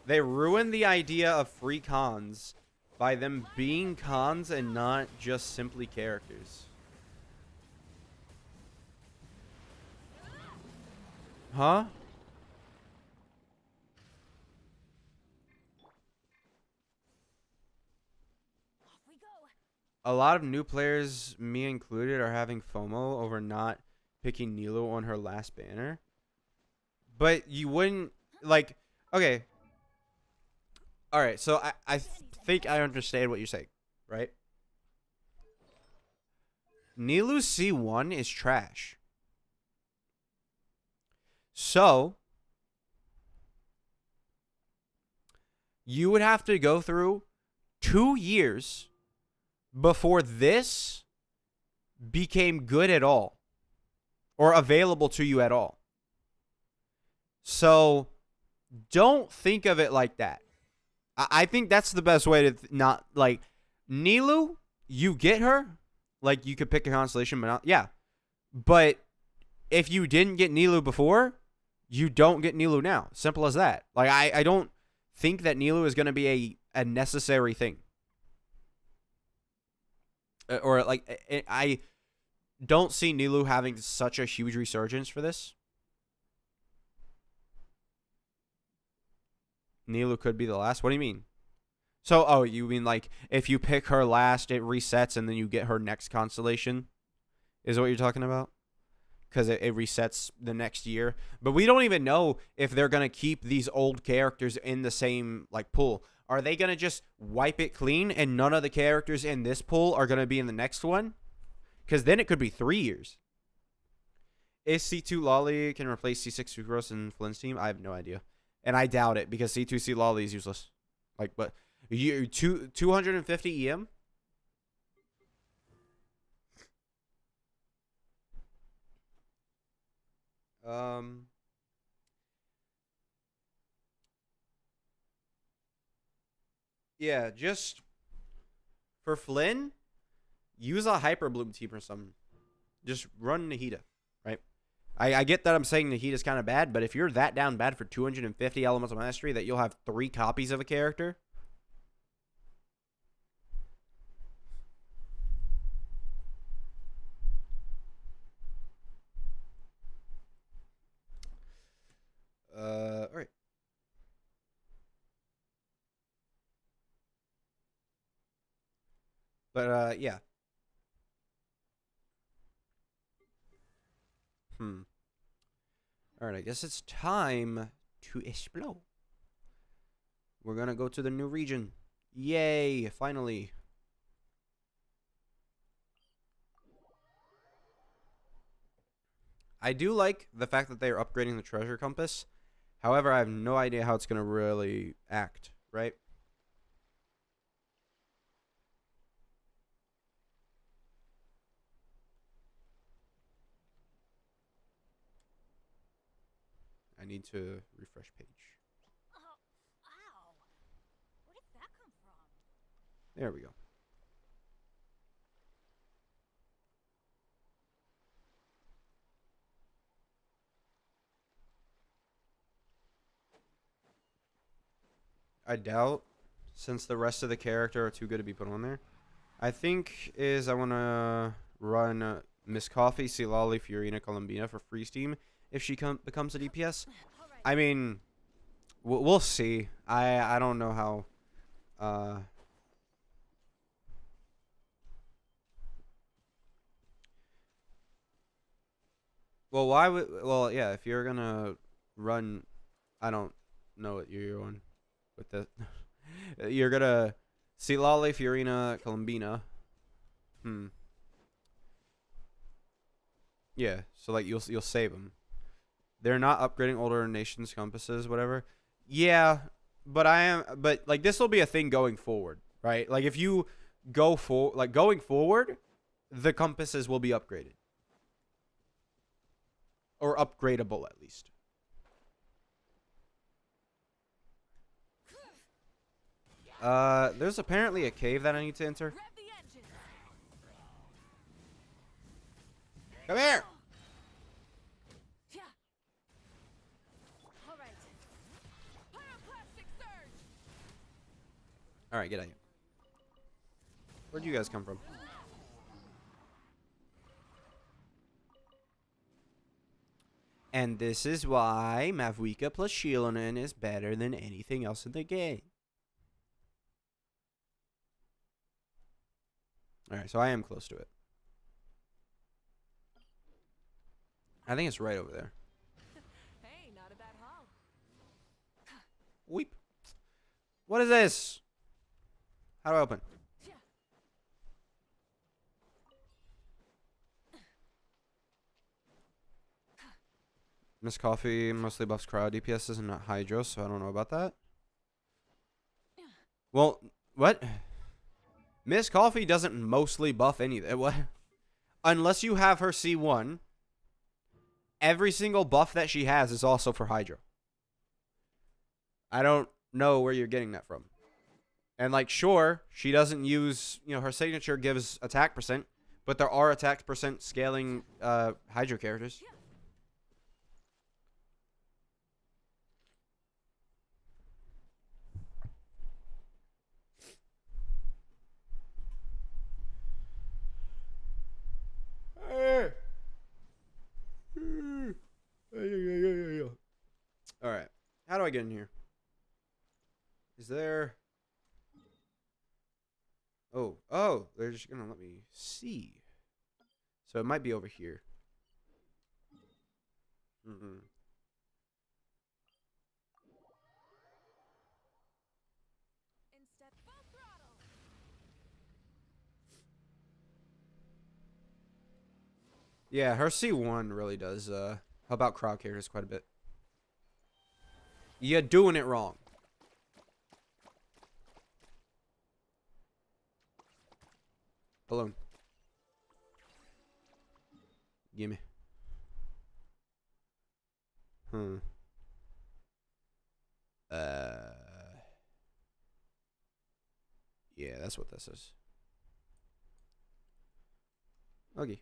They ruined the idea of free cons by them being cons and not just simply characters. Huh? Off we go. A lot of new players, me included, are having FOMO over not picking Nilo on her last banner. But you wouldn't, like, okay. Alright, so I think I understand what you're saying, right? Nilu's C1 is trash. So, you would have to go through 2 years before this became good at all, or available to you at all. So, don't think of it like that. I think that's the best way to not, like, Nilou, you get her, like, you could pick a constellation, but not, yeah. But if you didn't get Nilou before, you don't get Nilou now. Simple as that. Like, I don't think that Nilou is going to be a necessary thing. Or, like, I don't see Nilou having such a huge resurgence for this. Nilou could be the last. What do you mean? So, oh, you mean like if you pick her last, it resets and then you get her next constellation? Is what you're talking about? Because it resets the next year. But we don't even know if they're going to keep these old characters in the same, like, pool. Are they going to just wipe it clean and none of the characters in this pool are going to be in the next one? Because then it could be 3 years. Is C2 Lolly can replace C6 Sucrose in Flynn's team? I have no idea. And I doubt it, because C2C Lolly is useless. Like, but you 250 EM? Yeah, just for Flynn, use a Hyper Bloom team or something. Just run Nahida, right? I get that I'm saying Nahida's kind of bad, but if you're that down bad for 250 Elemental Mastery that you'll have 3 copies of a character. But yeah. All right, I guess it's time to explore. We're gonna go to the new region. Yay! Finally. I do like the fact that they are upgrading the treasure compass. However, I have no idea how it's gonna really act, right? I need to refresh page. Oh, ow. Where did that come from? There we go. I doubt, since the rest of the character are too good to be put on there. I think I want to run Miss Coffee, Silali, Fiorina, Columbina for free Steam if she becomes a DPS. All right. I mean, we'll see. I don't know how. Well, why would? Well, yeah. If you're gonna run, I don't know what you're on with this. You're gonna Silali, Fiorina, Columbina. Yeah. So like you'll save them. They're not upgrading older nations' compasses, whatever. Yeah, but but like this will be a thing going forward, right? Like if you going forward, the compasses will be upgraded or upgradable at least. There's apparently a cave that I need to enter. Grab the engine. Come here. Yeah. All right. Pyroclastic surge. All right, get out here. Where'd you guys come from? And this is why Mavuika plus Shilonen is better than anything else in the game. Alright, so I am close to it. I think it's right over there. Hey, not a bad haul. Weep. What is this? How do I open? Yeah. Miss Coffee mostly buffs cryo DPSs and not Hydro, so I don't know about that. Well, what? Miss Coffee doesn't mostly buff anything. What? Unless you have her C1, every single buff that she has is also for Hydro. I don't know where you're getting that from. And like, sure, she doesn't use, her signature gives attack percent, but there are attack percent scaling Hydro characters. All right. How do I get in here? Is there... Oh, they're just going to let me see. So it might be over here. Instead, full throttle. Yeah, her C1 really does help out crowd characters quite a bit. You're doing it wrong. Balloon. Gimme. Yeah, that's what this is. Okay.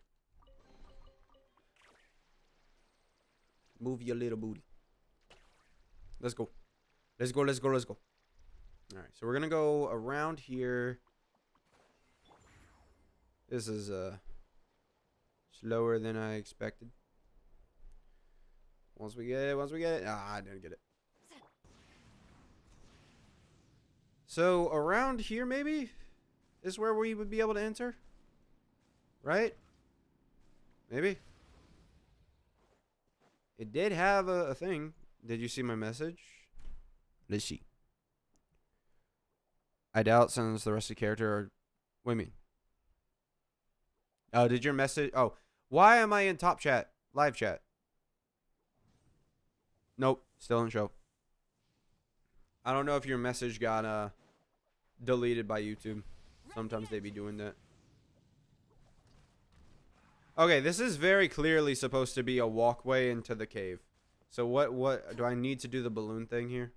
Move your little booty. Let's go. Let's go, let's go, let's go. Alright, so we're gonna go around here. This is slower than I expected. Once we get it. Ah, I didn't get it. So around here maybe is where we would be able to enter. Right? Maybe. It did have a thing. Did you see my message? Let's see. I doubt since the rest of the character are... What do you mean? Oh, did your message... Oh, why am I in top chat? Live chat. Nope. Still in show. I don't know if your message got deleted by YouTube. Sometimes they be doing that. Okay, this is very clearly supposed to be a walkway into the cave. So what do I need to do the balloon thing here?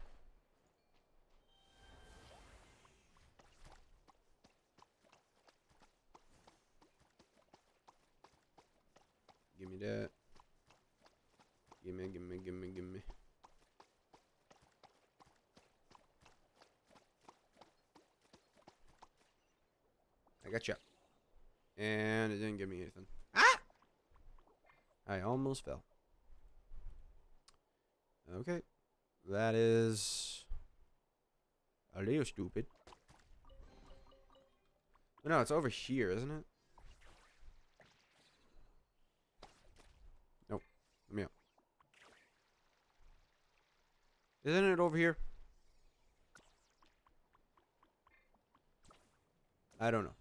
Give me that. Give me. I gotcha. And it didn't give me anything. Ah! I almost fell. Okay. That is a little stupid. No, it's over here, isn't it? Nope. Let me out. Isn't it over here? I don't know.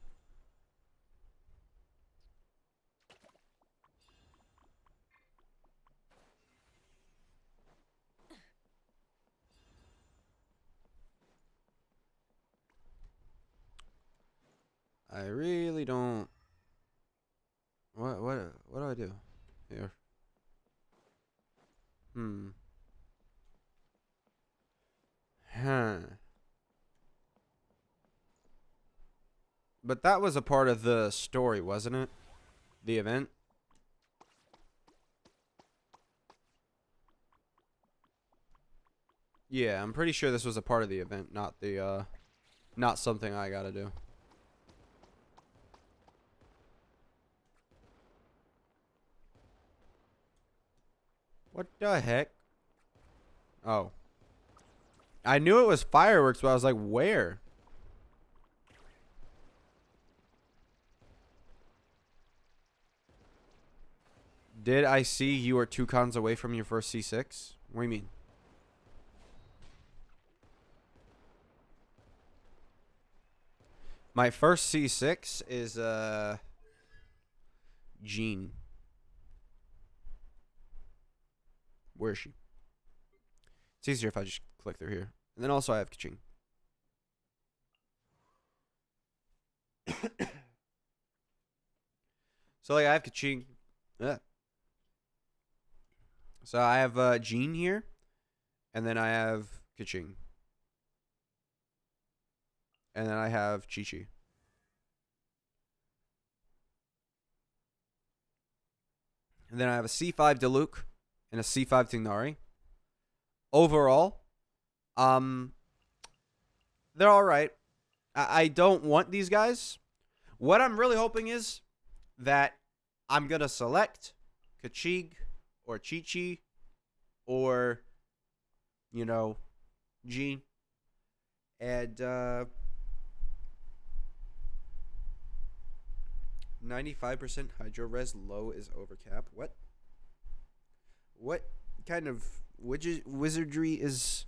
I really don't. What do I do here? Huh. But that was a part of the story, wasn't it? The event? Yeah, I'm pretty sure this was a part of the event, not the not something I gotta do. What the heck? Oh. I knew it was fireworks, but I was like, where? Did I see you are 2 cons away from your first C6? What do you mean? My first C6 is Jean. Where is she? It's easier if I just click through here. And then also I have Kaching. So like I have Kaching. So I have Jean here. And then I have Kaching. And then I have Chi-Chi. And then I have a C5 Diluc and a C5 Tignari. Overall, they're all right. I don't want these guys. What I'm really hoping is that I'm going to select Keqing or Chi-Chi or, you know, Jean. And 95% hydro res low is overcap. What? What kind of wizardry is...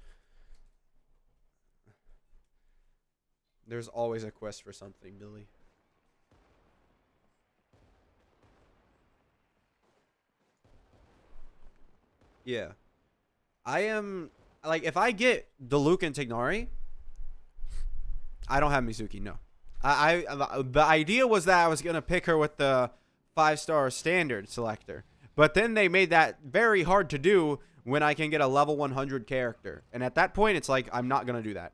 There's always a quest for something, Billy. Yeah. I am... Like, if I get Diluc and Tignari, I don't have Mizuki, no. The idea was that I was going to pick her with the 5-star standard selector. But then they made that very hard to do when I can get a level 100 character. And at that point, it's like, I'm not going to do that.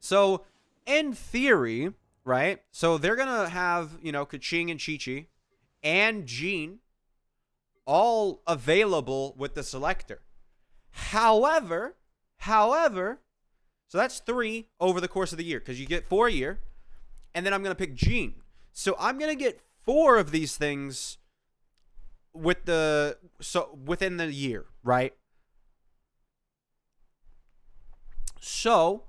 So, in theory, right? So, they're going to have, you know, Keqing and Chi-Chi and Jean all available with the selector. However, so that's 3 over the course of the year, because you get 4 a year, and then I'm going to pick Jean. So I'm going to get 4 of these things with within the year, right? So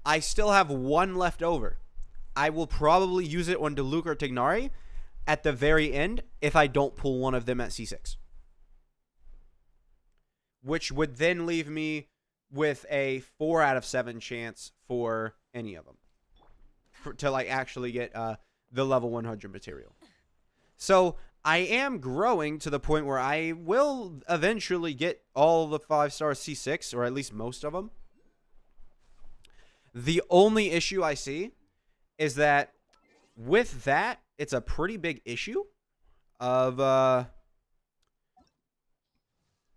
I still have one left over. I will probably use it on Diluc or Tignari at the very end if I don't pull one of them at C6. Which would then leave me with a 4 out of 7 chance for any of them. To like actually get the level 100 material. So I am growing to the point where I will eventually get all the 5-star C6, or at least most of them. The only issue I see is that with that, it's a pretty big issue of, no,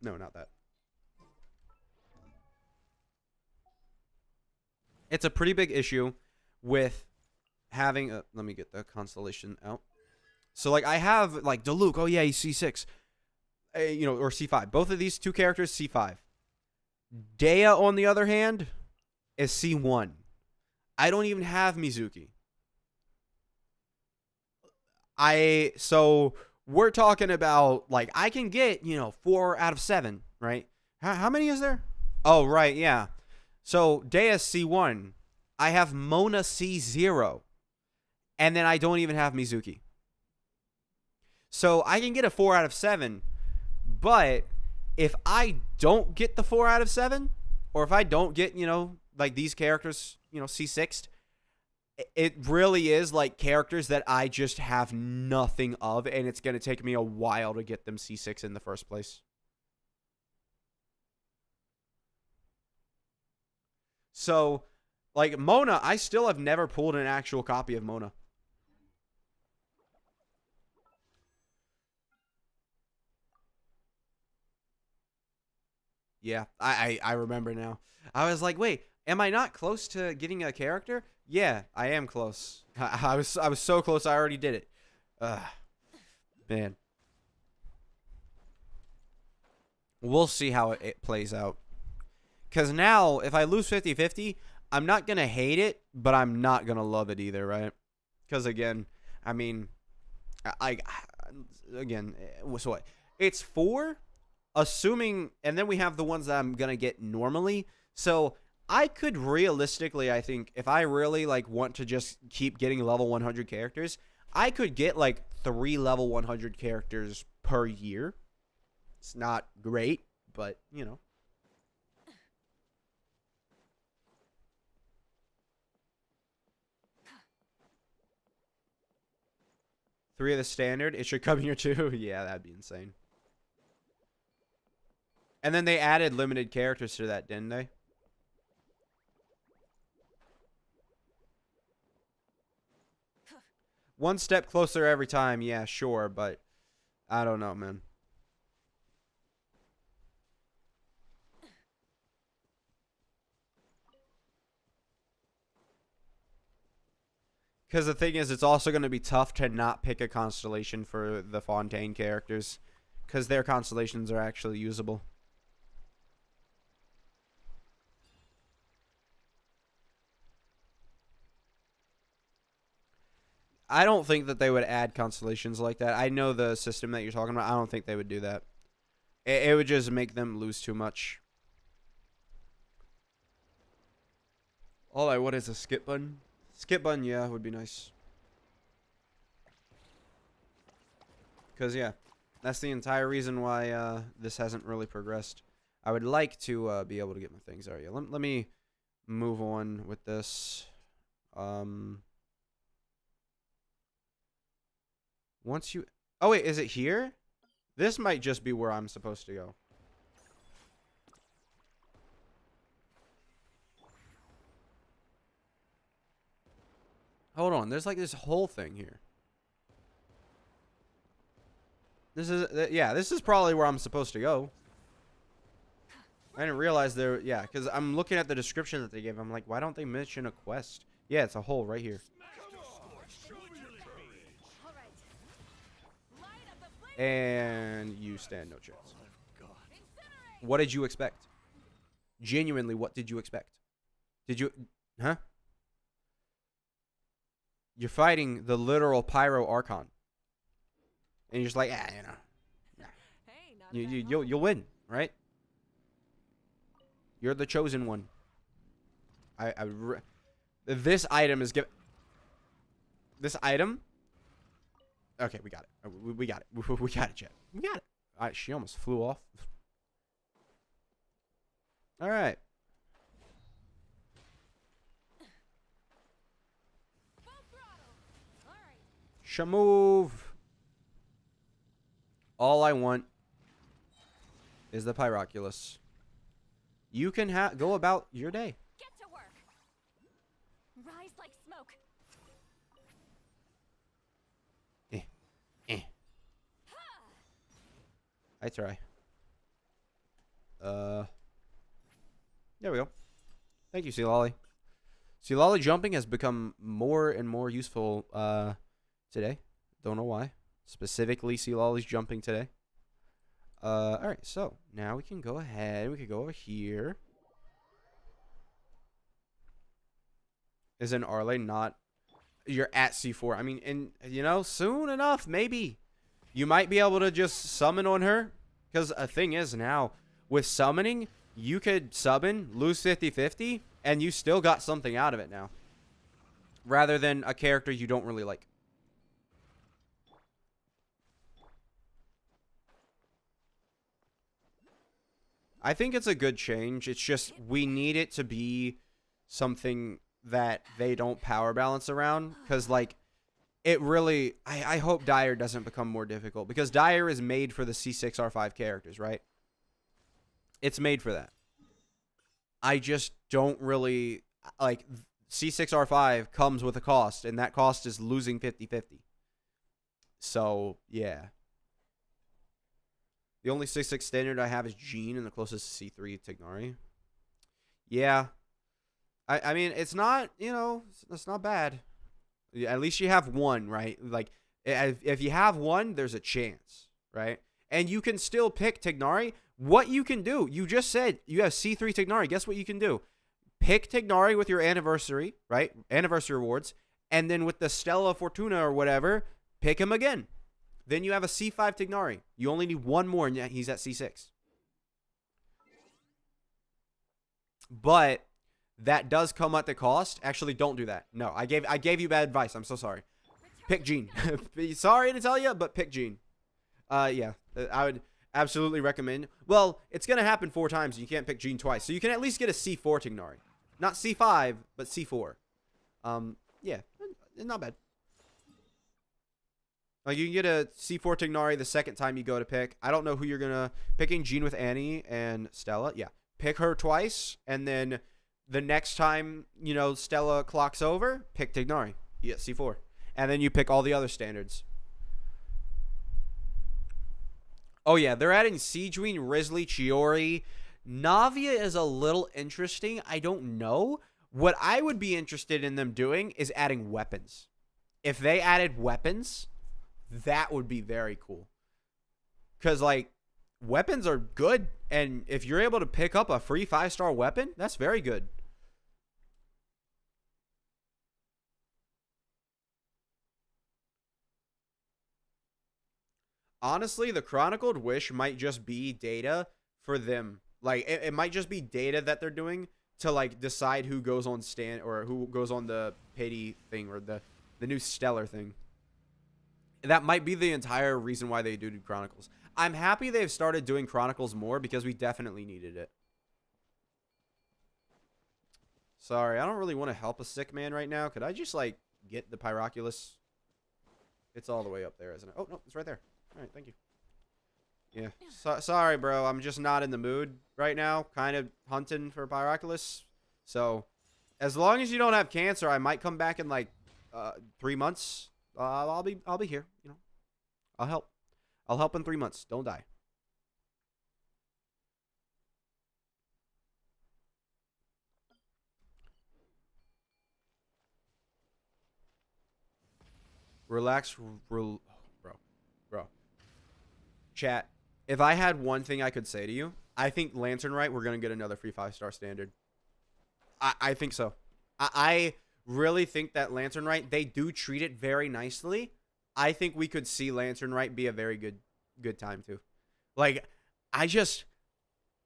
not that. It's a pretty big issue with having, let me get the constellation out. So, like, I have, like, Diluc, oh yeah, he's C6, you know, or C5. Both of these two characters, C5. Dea, on the other hand, is C1. I don't even have Mizuki. So we're talking about, like, I can get, you know, 4 out of 7, right? How many is there? Oh, right, yeah. So Dea C1. I have Mona C0. And then I don't even have Mizuki. So I can get a 4 out of 7. But if I don't get the 4 out of 7, or if I don't get, you know, like these characters, you know, C6'd, it really is like characters that I just have nothing of, and it's going to take me a while to get them C6 in the first place. So, like, Mona, I still have never pulled an actual copy of Mona. Yeah, I remember now. I was like, wait, am I not close to getting a character? Yeah, I am close. I was so close, I already did it. Man. We'll see how it plays out. Because now, if I lose 50-50, I'm not going to hate it, but I'm not going to love it either, right? Because, again, I mean, again, so what? It's 4, assuming, and then we have the ones that I'm going to get normally. So I could realistically, I think, if I really, like, want to just keep getting level 100 characters, I could get, like, 3 level 100 characters per year. It's not great, but, you know. 3 of the standard. It should come here too. Yeah, that'd be insane. And then they added limited characters to that, didn't they? One step closer every time. Yeah, sure, but I don't know, man. Because the thing is, it's also going to be tough to not pick a constellation for the Fontaine characters. Because their constellations are actually usable. I don't think that they would add constellations like that. I know the system that you're talking about. I don't think they would do that. It would just make them lose too much. Oh, like, what is a skip button? Skip button, yeah, would be nice. Because, yeah, that's the entire reason why this hasn't really progressed. I would like to be able to get my things. All right, yeah, let me move on with this. Once you... Oh, wait, is it here? This might just be where I'm supposed to go. Hold on, there's like this whole thing here. This is, yeah, this is probably where I'm supposed to go. I didn't realize there, yeah, because I'm looking at the description that they gave. I'm like, why don't they mention a quest? Yeah, it's a hole right here. And you stand no chance. What did you expect? Genuinely, what did you expect? Did you, huh? You're fighting the literal Pyro Archon. And you're just like, you know. You'll win, right? You're the chosen one. This item is give. This item. Okay, we got it. We got it. We got it, Jet. We got it. All right, she almost flew off. All right. Full throttle. All right. Shamove. All I want is the Pyroculus. You can go about your day. Get to work. Rise like smoke. I try. There we go. Thank you, Sealolly. Sealolly jumping has become more and more useful today. Don't know why. Specifically, Sealolly's jumping today. All right, so now we can go ahead. We could go over here. Is an Arlay not? You're at C4. I mean, and you know, soon enough, maybe you might be able to just summon on her. Because a thing is now with summoning, you could summon, lose 50-50, and you still got something out of it now. Rather than a character you don't really like. I think it's a good change. It's just we need it to be something that they don't power balance around. Because, like, it really... I hope Dire doesn't become more difficult. Because Dire is made for the C6R5 characters, right? It's made for that. I just don't really... Like, C6R5 comes with a cost. And that cost is losing 50-50. So, yeah. The only 6-6 standard I have is Jean, and the closest is C3 Tignari. Yeah. I mean, it's not, you know, it's not bad. At least you have one, right? Like, if you have one, there's a chance, right? And you can still pick Tignari. What you can do, you just said you have C3 Tignari. Guess what you can do? Pick Tignari with your anniversary, right? Anniversary rewards. And then with the Stella Fortuna or whatever, pick him again. Then you have a C5 Tignari. You only need one more, and he's at C6. But that does come at the cost. Actually, don't do that. No, I gave you bad advice. I'm so sorry. Pick Jean. Sorry to tell you, but pick Jean. Yeah, I would absolutely recommend. Well, it's gonna happen 4 times. You can't pick Jean twice, so you can at least get a C4 Tignari, not C5, but C4. Yeah, not bad. Like, you can get a C4 Tignari the second time you go to pick. I don't know who you're going to... Picking Jean with Annie and Stella. Yeah. Pick her twice. And then the next time, you know, Stella clocks over, pick Tignari. You get C4. And then you pick all the other standards. Oh, yeah. They're adding Sejuani, Risley, Chiori. Navia is a little interesting. I don't know. What I would be interested in them doing is adding weapons. If they added weapons... That would be very cool. Because, like, weapons are good. And if you're able to pick up a free 5-star weapon, that's very good. Honestly, the Chronicled Wish might just be data for them. Like, it might just be data that they're doing to, like, decide who goes on stand or who goes on the Pity thing or the new Stellar thing. That might be the entire reason why they do Chronicles. I'm happy they've started doing Chronicles more because we definitely needed it. Sorry, I don't really want to help a sick man right now. Could I just, like, get the Pyroculus? It's all the way up there, isn't it? Oh, no, it's right there. All right, thank you. Yeah. Sorry, bro. I'm just not in the mood right now. Kind of hunting for Pyroculus. So, as long as you don't have cancer, I might come back in, like, 3 months. I'll be here, you know. I'll help. I'll help in 3 months. Don't die. Relax, bro. Chat. If I had one thing I could say to you, I think Lantern Rite, we're gonna get another free 5-star standard. I think so. I really think that Lantern Rite, they do treat it very nicely. I think we could see Lantern Rite be a very good time too. Like,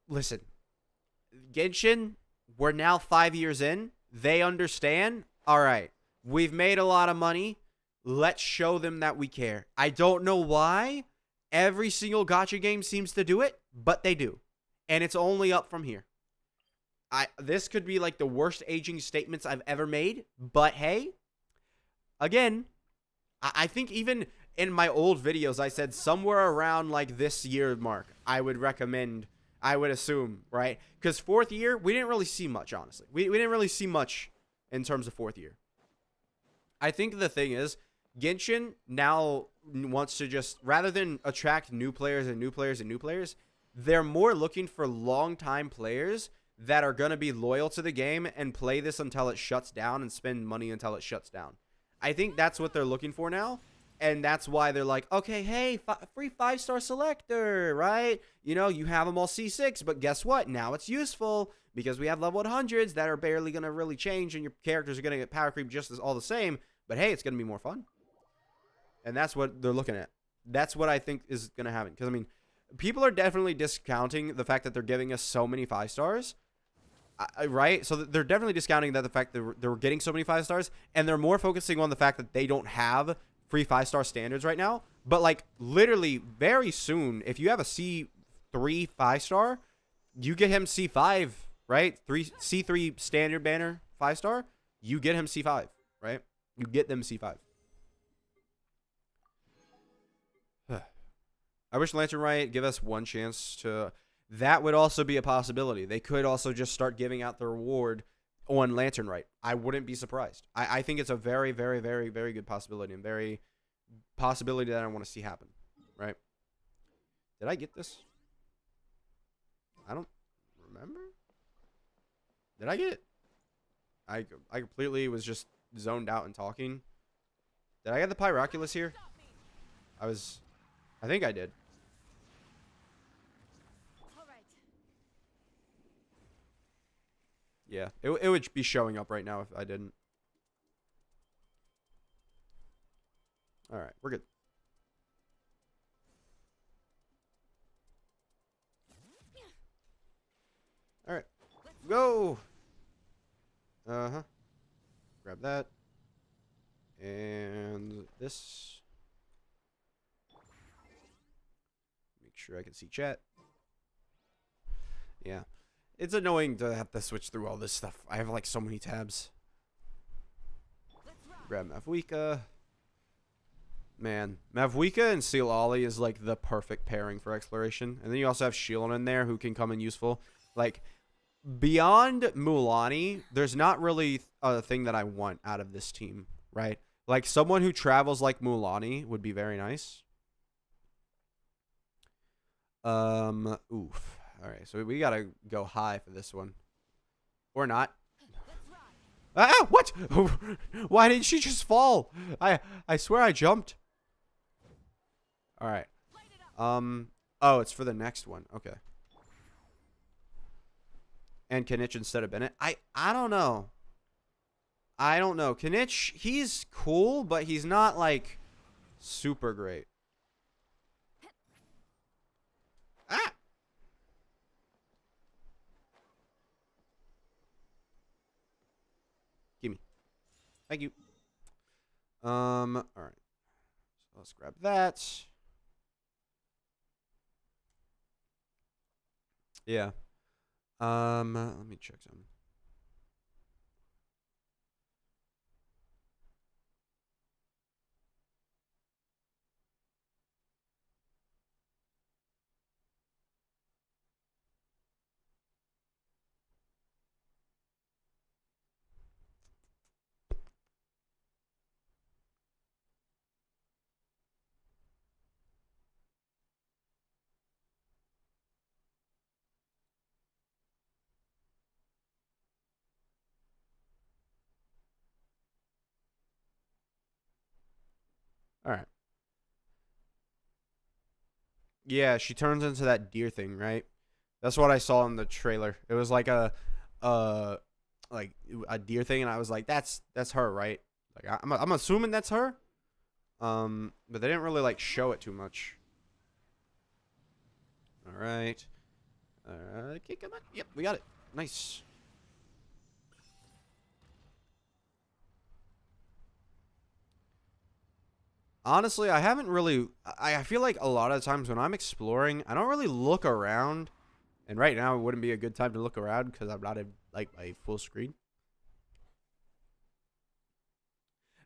listen, Genshin, we're now 5 years in. They understand. all right, we've made a lot of money. Let's show them that we care. I don't know why every single gacha game seems to do it, but they do. And it's only up from here. This could be like the worst aging statements I've ever made, but hey, again, I think even in my old videos, I said somewhere around like this year mark, I would recommend, I would assume, right? Because 4th year, we didn't really see much, honestly. We didn't really see much in terms of 4th year. I think the thing is, Genshin now wants to just, rather than attract new players and new players and new players, they're more looking for long-time players that are going to be loyal to the game and play this until it shuts down and spend money until it shuts down. I think that's what they're looking for now. And that's why they're like, okay, hey, free 5-star selector, right? You know, you have them all C6, but guess what? Now it's useful because we have level 100s that are barely going to really change and your characters are going to get power creep just as all the same. But hey, it's going to be more fun. And that's what they're looking at. That's what I think is going to happen. Because, I mean, people are definitely discounting the fact that they're giving us so many 5 stars. Right? So they're definitely discounting that the fact that they're getting so many 5 stars. And they're more focusing on the fact that they don't have free 5-star standards right now. But, like, literally very soon, if you have a C3 5-star, you get him C5, right? C3 standard banner 5-star, you get him C5, right? You get them C5. I wish Lantern Riot give us one chance to... That would also be a possibility. They could also just start giving out the reward on Lantern Riot. I wouldn't be surprised. I think it's a very, very, very, very good possibility and very possibility that I want to see happen, right? Did I get this? I don't remember. Did I get it? I completely was just zoned out and talking. Did I get the Pyroculus here? I think I did. Yeah, it would be showing up right now if I didn't. All right, we're good. All right, go. Uh-huh. Grab that. And this. Make sure I can see chat. Yeah. It's annoying to have to switch through all this stuff. I have like so many tabs. Grab Mavwika. Man, Mavwika and Seal Ollie is like the perfect pairing for exploration. And then you also have Shieldon in there who can come in useful. Like, beyond Mulan, there's not really a thing that I want out of this team, right? Like, someone who travels like Mulan would be very nice. Oof. All right, so we gotta go high for this one, or not. Ah, what? Why didn't she just fall? I swear I jumped. All right. Oh, it's for the next one. Okay. And Kinich instead of Bennett. I don't know. I don't know. Kinich, he's cool, but he's not like super great. Ah. Gimme. Thank you. All right. So let's grab that. Yeah. Let me check something. All right. Yeah, she turns into that deer thing, right? That's what I saw in the trailer. It was like like a deer thing, and I was like, that's her, right? Like I'm assuming that's her. But they didn't really like show it too much. All right. Okay, come on. Yep, we got it. Nice. Honestly, I haven't really. I feel like a lot of times when I'm exploring, I don't really look around. And right now, it wouldn't be a good time to look around because I'm not in like a full screen.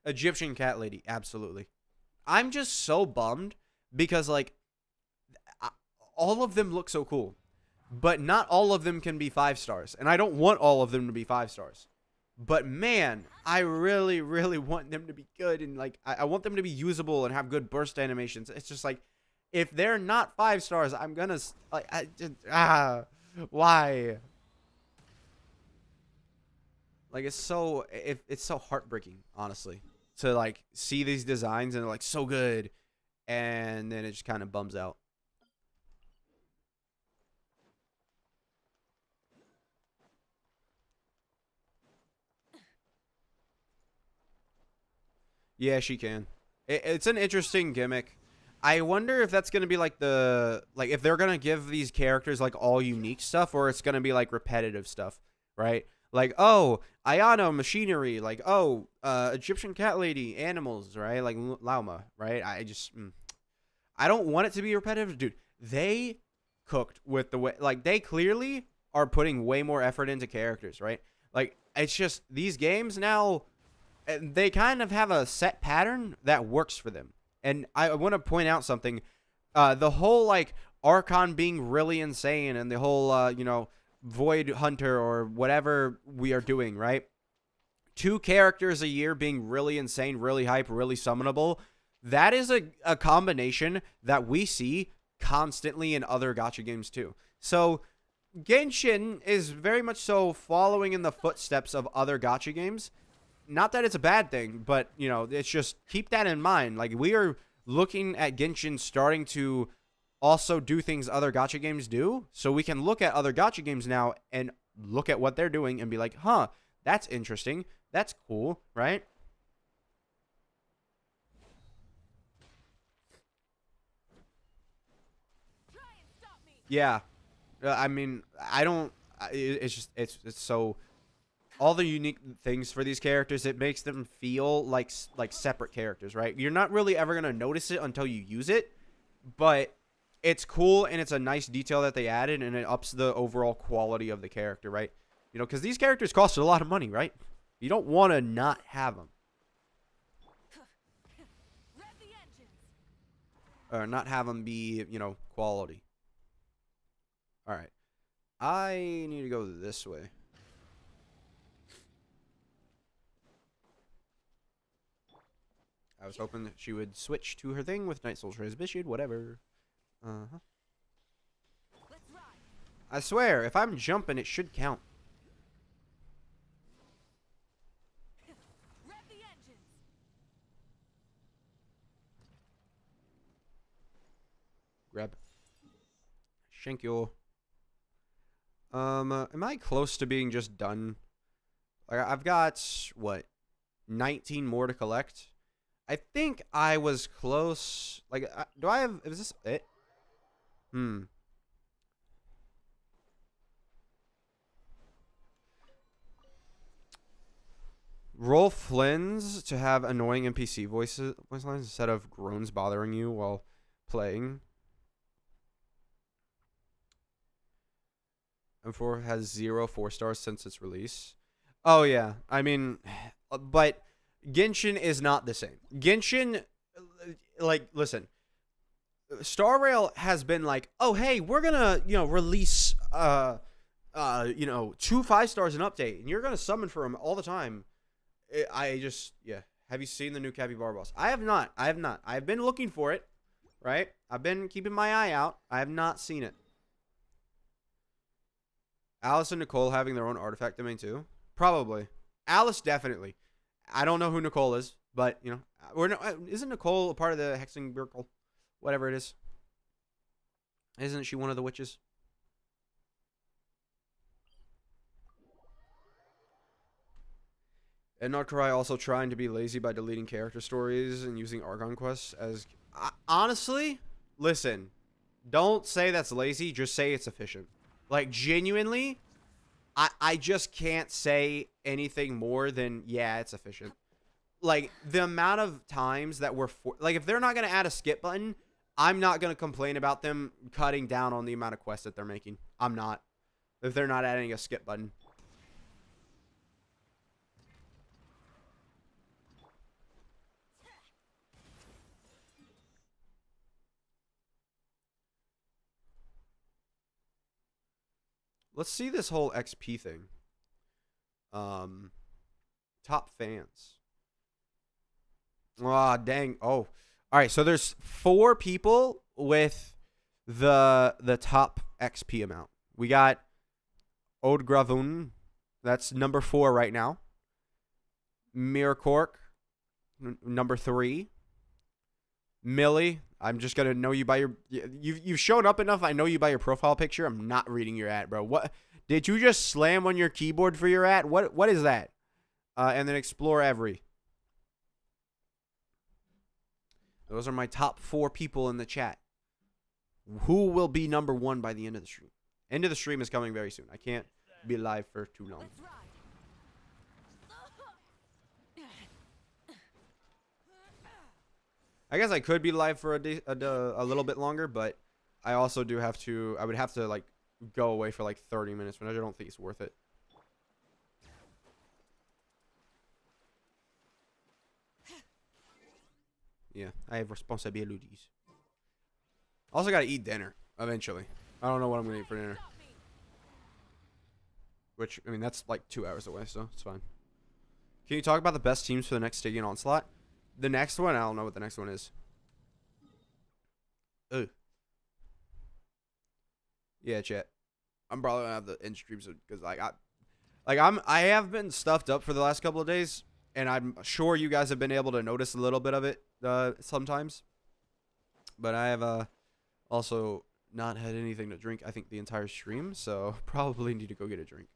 Egyptian cat lady, absolutely. I'm just so bummed because like I, all of them look so cool, but not all of them can be 5 stars, and I don't want all of them to be 5 stars. But man, I really, really want them to be good, and like I want them to be usable and have good burst animations. It's just like if they're not 5 stars, I'm gonna like why? Like it's so heartbreaking, honestly, to like see these designs and they're like so good, and then it just kind of bums out. Yeah, she can. It's an interesting gimmick. I wonder if that's gonna be like if they're gonna give these characters like all unique stuff, or it's gonna be like repetitive stuff, right? Like, oh, Ayano machinery, like, oh, Egyptian cat lady animals, right? Like Lauma, right? I don't want it to be repetitive, dude. They cooked with the way, like, they clearly are putting way more effort into characters, right? Like, it's just these games now, they kind of have a set pattern that works for them. And I want to point out something. The whole, like, Archon being really insane and the whole, Void Hunter or whatever we are doing, right? 2 characters a year being really insane, really hype, really summonable. That is a combination that we see constantly in other gacha games too. So Genshin is very much so following in the footsteps of other gacha games. Not that it's a bad thing, but, it's just keep that in mind. Like, we are looking at Genshin starting to also do things other gacha games do. So we can look at other gacha games now and look at what they're doing and be like, huh, that's interesting. That's cool, right? Try and stop me. Yeah. I mean, I don't. It's just it's so all the unique things for these characters. It makes them feel like separate characters, right? You're not really ever gonna notice it until you use it, but it's cool and it's a nice detail that they added, and it ups the overall quality of the character, right? Because these characters cost a lot of money, right? You don't want to not have them, Rev the engines. or not have them be, quality. All right, I need to go this way. I was hoping that she would switch to her thing with Night Soul Transmission, whatever. Uh-huh. Let's ride. I swear, if I'm jumping, it should count. Rev the engines. Grab. Thank you. Am I close to being just done? Like, I've got, what, 19 more to collect? I think I was close. Like, do I have, is this it? Roll Flynn's to have annoying NPC voice lines instead of groans bothering you while playing. M4 has 0 4-stars since its release. Oh, yeah. I mean, but Genshin is not the same. Genshin, like, listen. Star Rail has been like, oh, hey, we're going to, release, 2 5-stars an update, and you're going to summon for them all the time. Yeah. Have you seen the new Capybara boss? I have not. I've been looking for it, right? I've been keeping my eye out. I have not seen it. Alice and Nicole having their own artifact domain too? Probably. Alice, definitely. I don't know who Nicole is, but, isn't Nicole a part of the Hexing Circle? Whatever it is. Isn't she one of the witches? And Notkarai also trying to be lazy by deleting character stories and using Argon quests as... honestly, listen. Don't say that's lazy. Just say it's efficient. Like, genuinely, I just can't say anything more than, yeah, it's efficient. like the amount of times that like if they're not gonna add a skip button, I'm not gonna complain about them cutting down on the amount of quests that they're making. I'm not. If they're not adding a skip button. Let's see this whole XP thing. Top fans. Ah, dang. Oh. All right, so there's 4 people with the top XP amount. We got Ode Gravun. That's number 4 right now. Miracork, number 3. Millie, I'm just gonna know you by your. You've shown up enough. I know you by your profile picture. I'm not reading your ad, bro. What did you just slam on your keyboard for your ad? What is that? And then explore every. Those are my top 4 people in the chat. Who will be number 1 by the end of the stream? End of the stream is coming very soon. I can't be live for too long. Let's ride. I guess I could be live for a little bit longer, but I also do have to. I would have to like go away for like 30 minutes, which I don't think it's worth it. Yeah, I have responsibilities. Also, gotta eat dinner eventually. I don't know what I'm gonna eat for dinner. Which I mean, that's like 2 hours away, so it's fine. Can you talk about the best teams for the next Stygian Onslaught? The next one, I don't know what the next one is. Ugh. Yeah, chat. I'm probably gonna have the end streams because I have been stuffed up for the last couple of days, and I'm sure you guys have been able to notice a little bit of it sometimes. But I have also not had anything to drink. I think the entire stream, so probably need to go get a drink.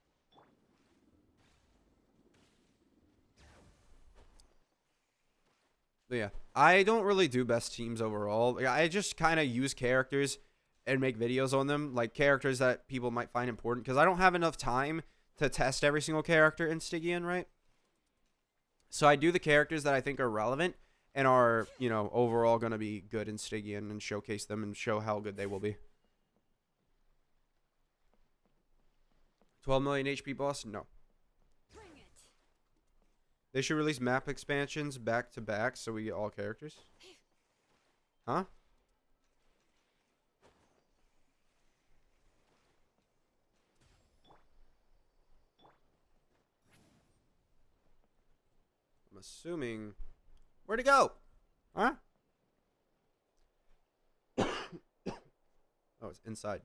But yeah, I don't really do best teams overall. Like, I just kind of use characters and make videos on them, like characters that people might find important, because I don't have enough time to test every single character in Stygian, right? So I do the characters that I think are relevant and are, you know, overall going to be good in Stygian and showcase them and show how good they will be. 12 million HP boss? No. They should release map expansions back to back so we get all characters. Huh? I'm assuming. Where'd it go? Huh? Oh, it's inside.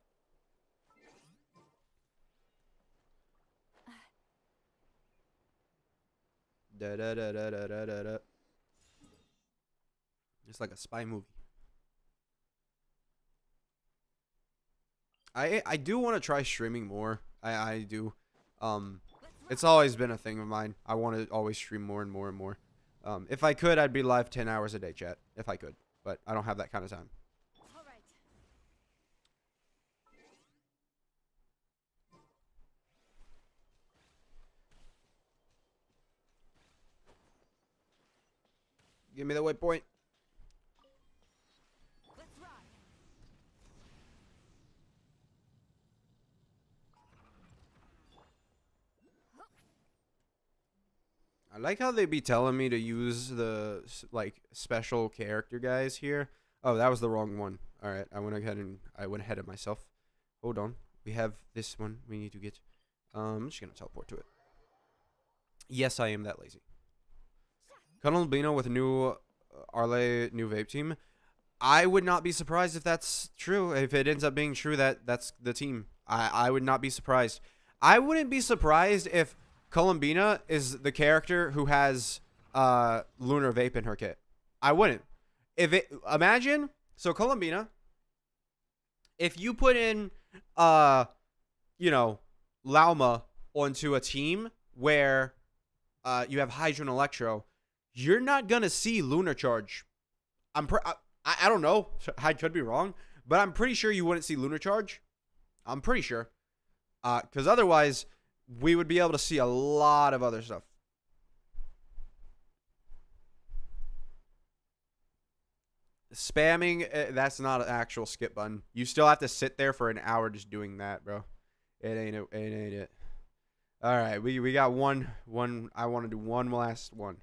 Da da da da da da da da. It's like a spy movie. I do want to try streaming more. I do. It's always been a thing of mine. I want to always stream more and more and more. If I could, I'd be live 10 hours a day, chat. If I could, but I don't have that kind of time. All right. Give me the waypoint. Let's ride. I like how they be telling me to use the like special character guys here. Oh, that was the wrong one. All right, I went ahead of myself. Hold on, we have this one we need to get. I'm just gonna teleport to it. Yes, I am that lazy. Colonel Bino with a new Arle new vape team. I would not be surprised if that's true. If it ends up being true that that's the team, I would not be surprised. I wouldn't be surprised if Columbina is the character who has Lunar Vape in her kit. I wouldn't. Imagine, so Columbina, if you put in you know, Lauma onto a team where you have Hydra and Electro, you're not gonna see Lunar Charge. I don't know. I could be wrong, but I'm pretty sure you wouldn't see Lunar Charge. I'm pretty sure, because otherwise we would be able to see a lot of other stuff. Spamming, that's not an actual skip button. You still have to sit there for an hour just doing that, bro. It ain't it. It ain't it. All right, we got one. I want to do one last one.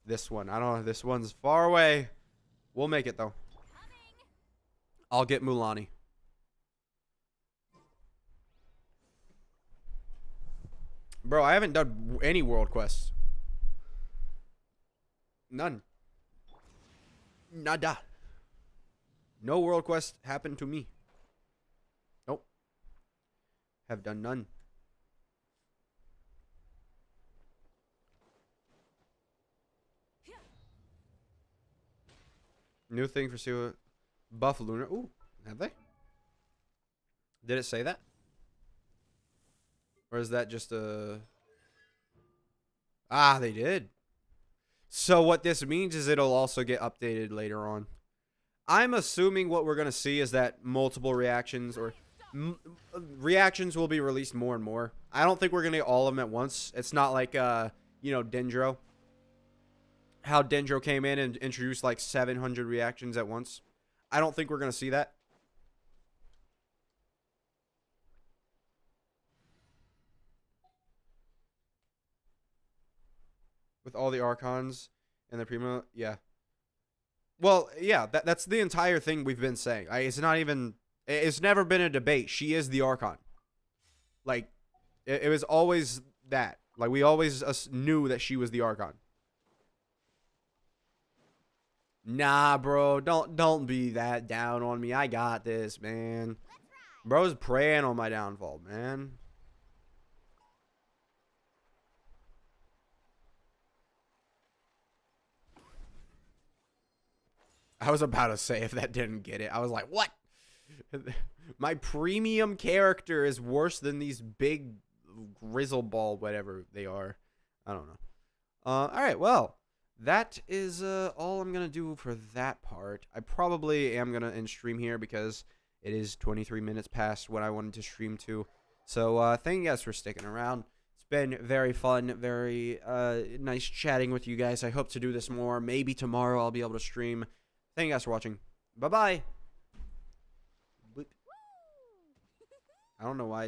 This one. I don't know. This one's far away. We'll make it, though. I'll get Mulaney. Bro, I haven't done any world quests. None. Nada. No world quest happened to me. Nope. Have done none. New thing for Siwa. Buff Lunar. Ooh, have they? Did it say that? Or is that just a... Ah, they did. So what this means is it'll also get updated later on. I'm assuming what we're going to see is that multiple reactions or... reactions will be released more and more. I don't think we're going to get all of them at once. It's not like, you know, Dendro. How Dendro came in and introduced like 700 reactions at once. I don't think we're going to see that. With all the Archons and the Primo, yeah. Well, yeah, that's the entire thing we've been saying. It's not even... It's never been a debate. She is the Archon. Like, it was always that. Like, we always knew that she was the Archon. Nah, bro. Don't be that down on me. I got this, man. Bro's praying on my downfall, man. I was about to say if that didn't get it. I was like, what? My premium character is worse than these big grizzle ball, whatever they are. I don't know. All right, well, that is all I'm going to do for that part. I probably am going to end stream here because it is 23 minutes past what I wanted to stream to. So thank you guys for sticking around. It's been very fun, very nice chatting with you guys. I hope to do this more. Maybe tomorrow I'll be able to stream. Thank you guys for watching. Bye-bye. I don't know why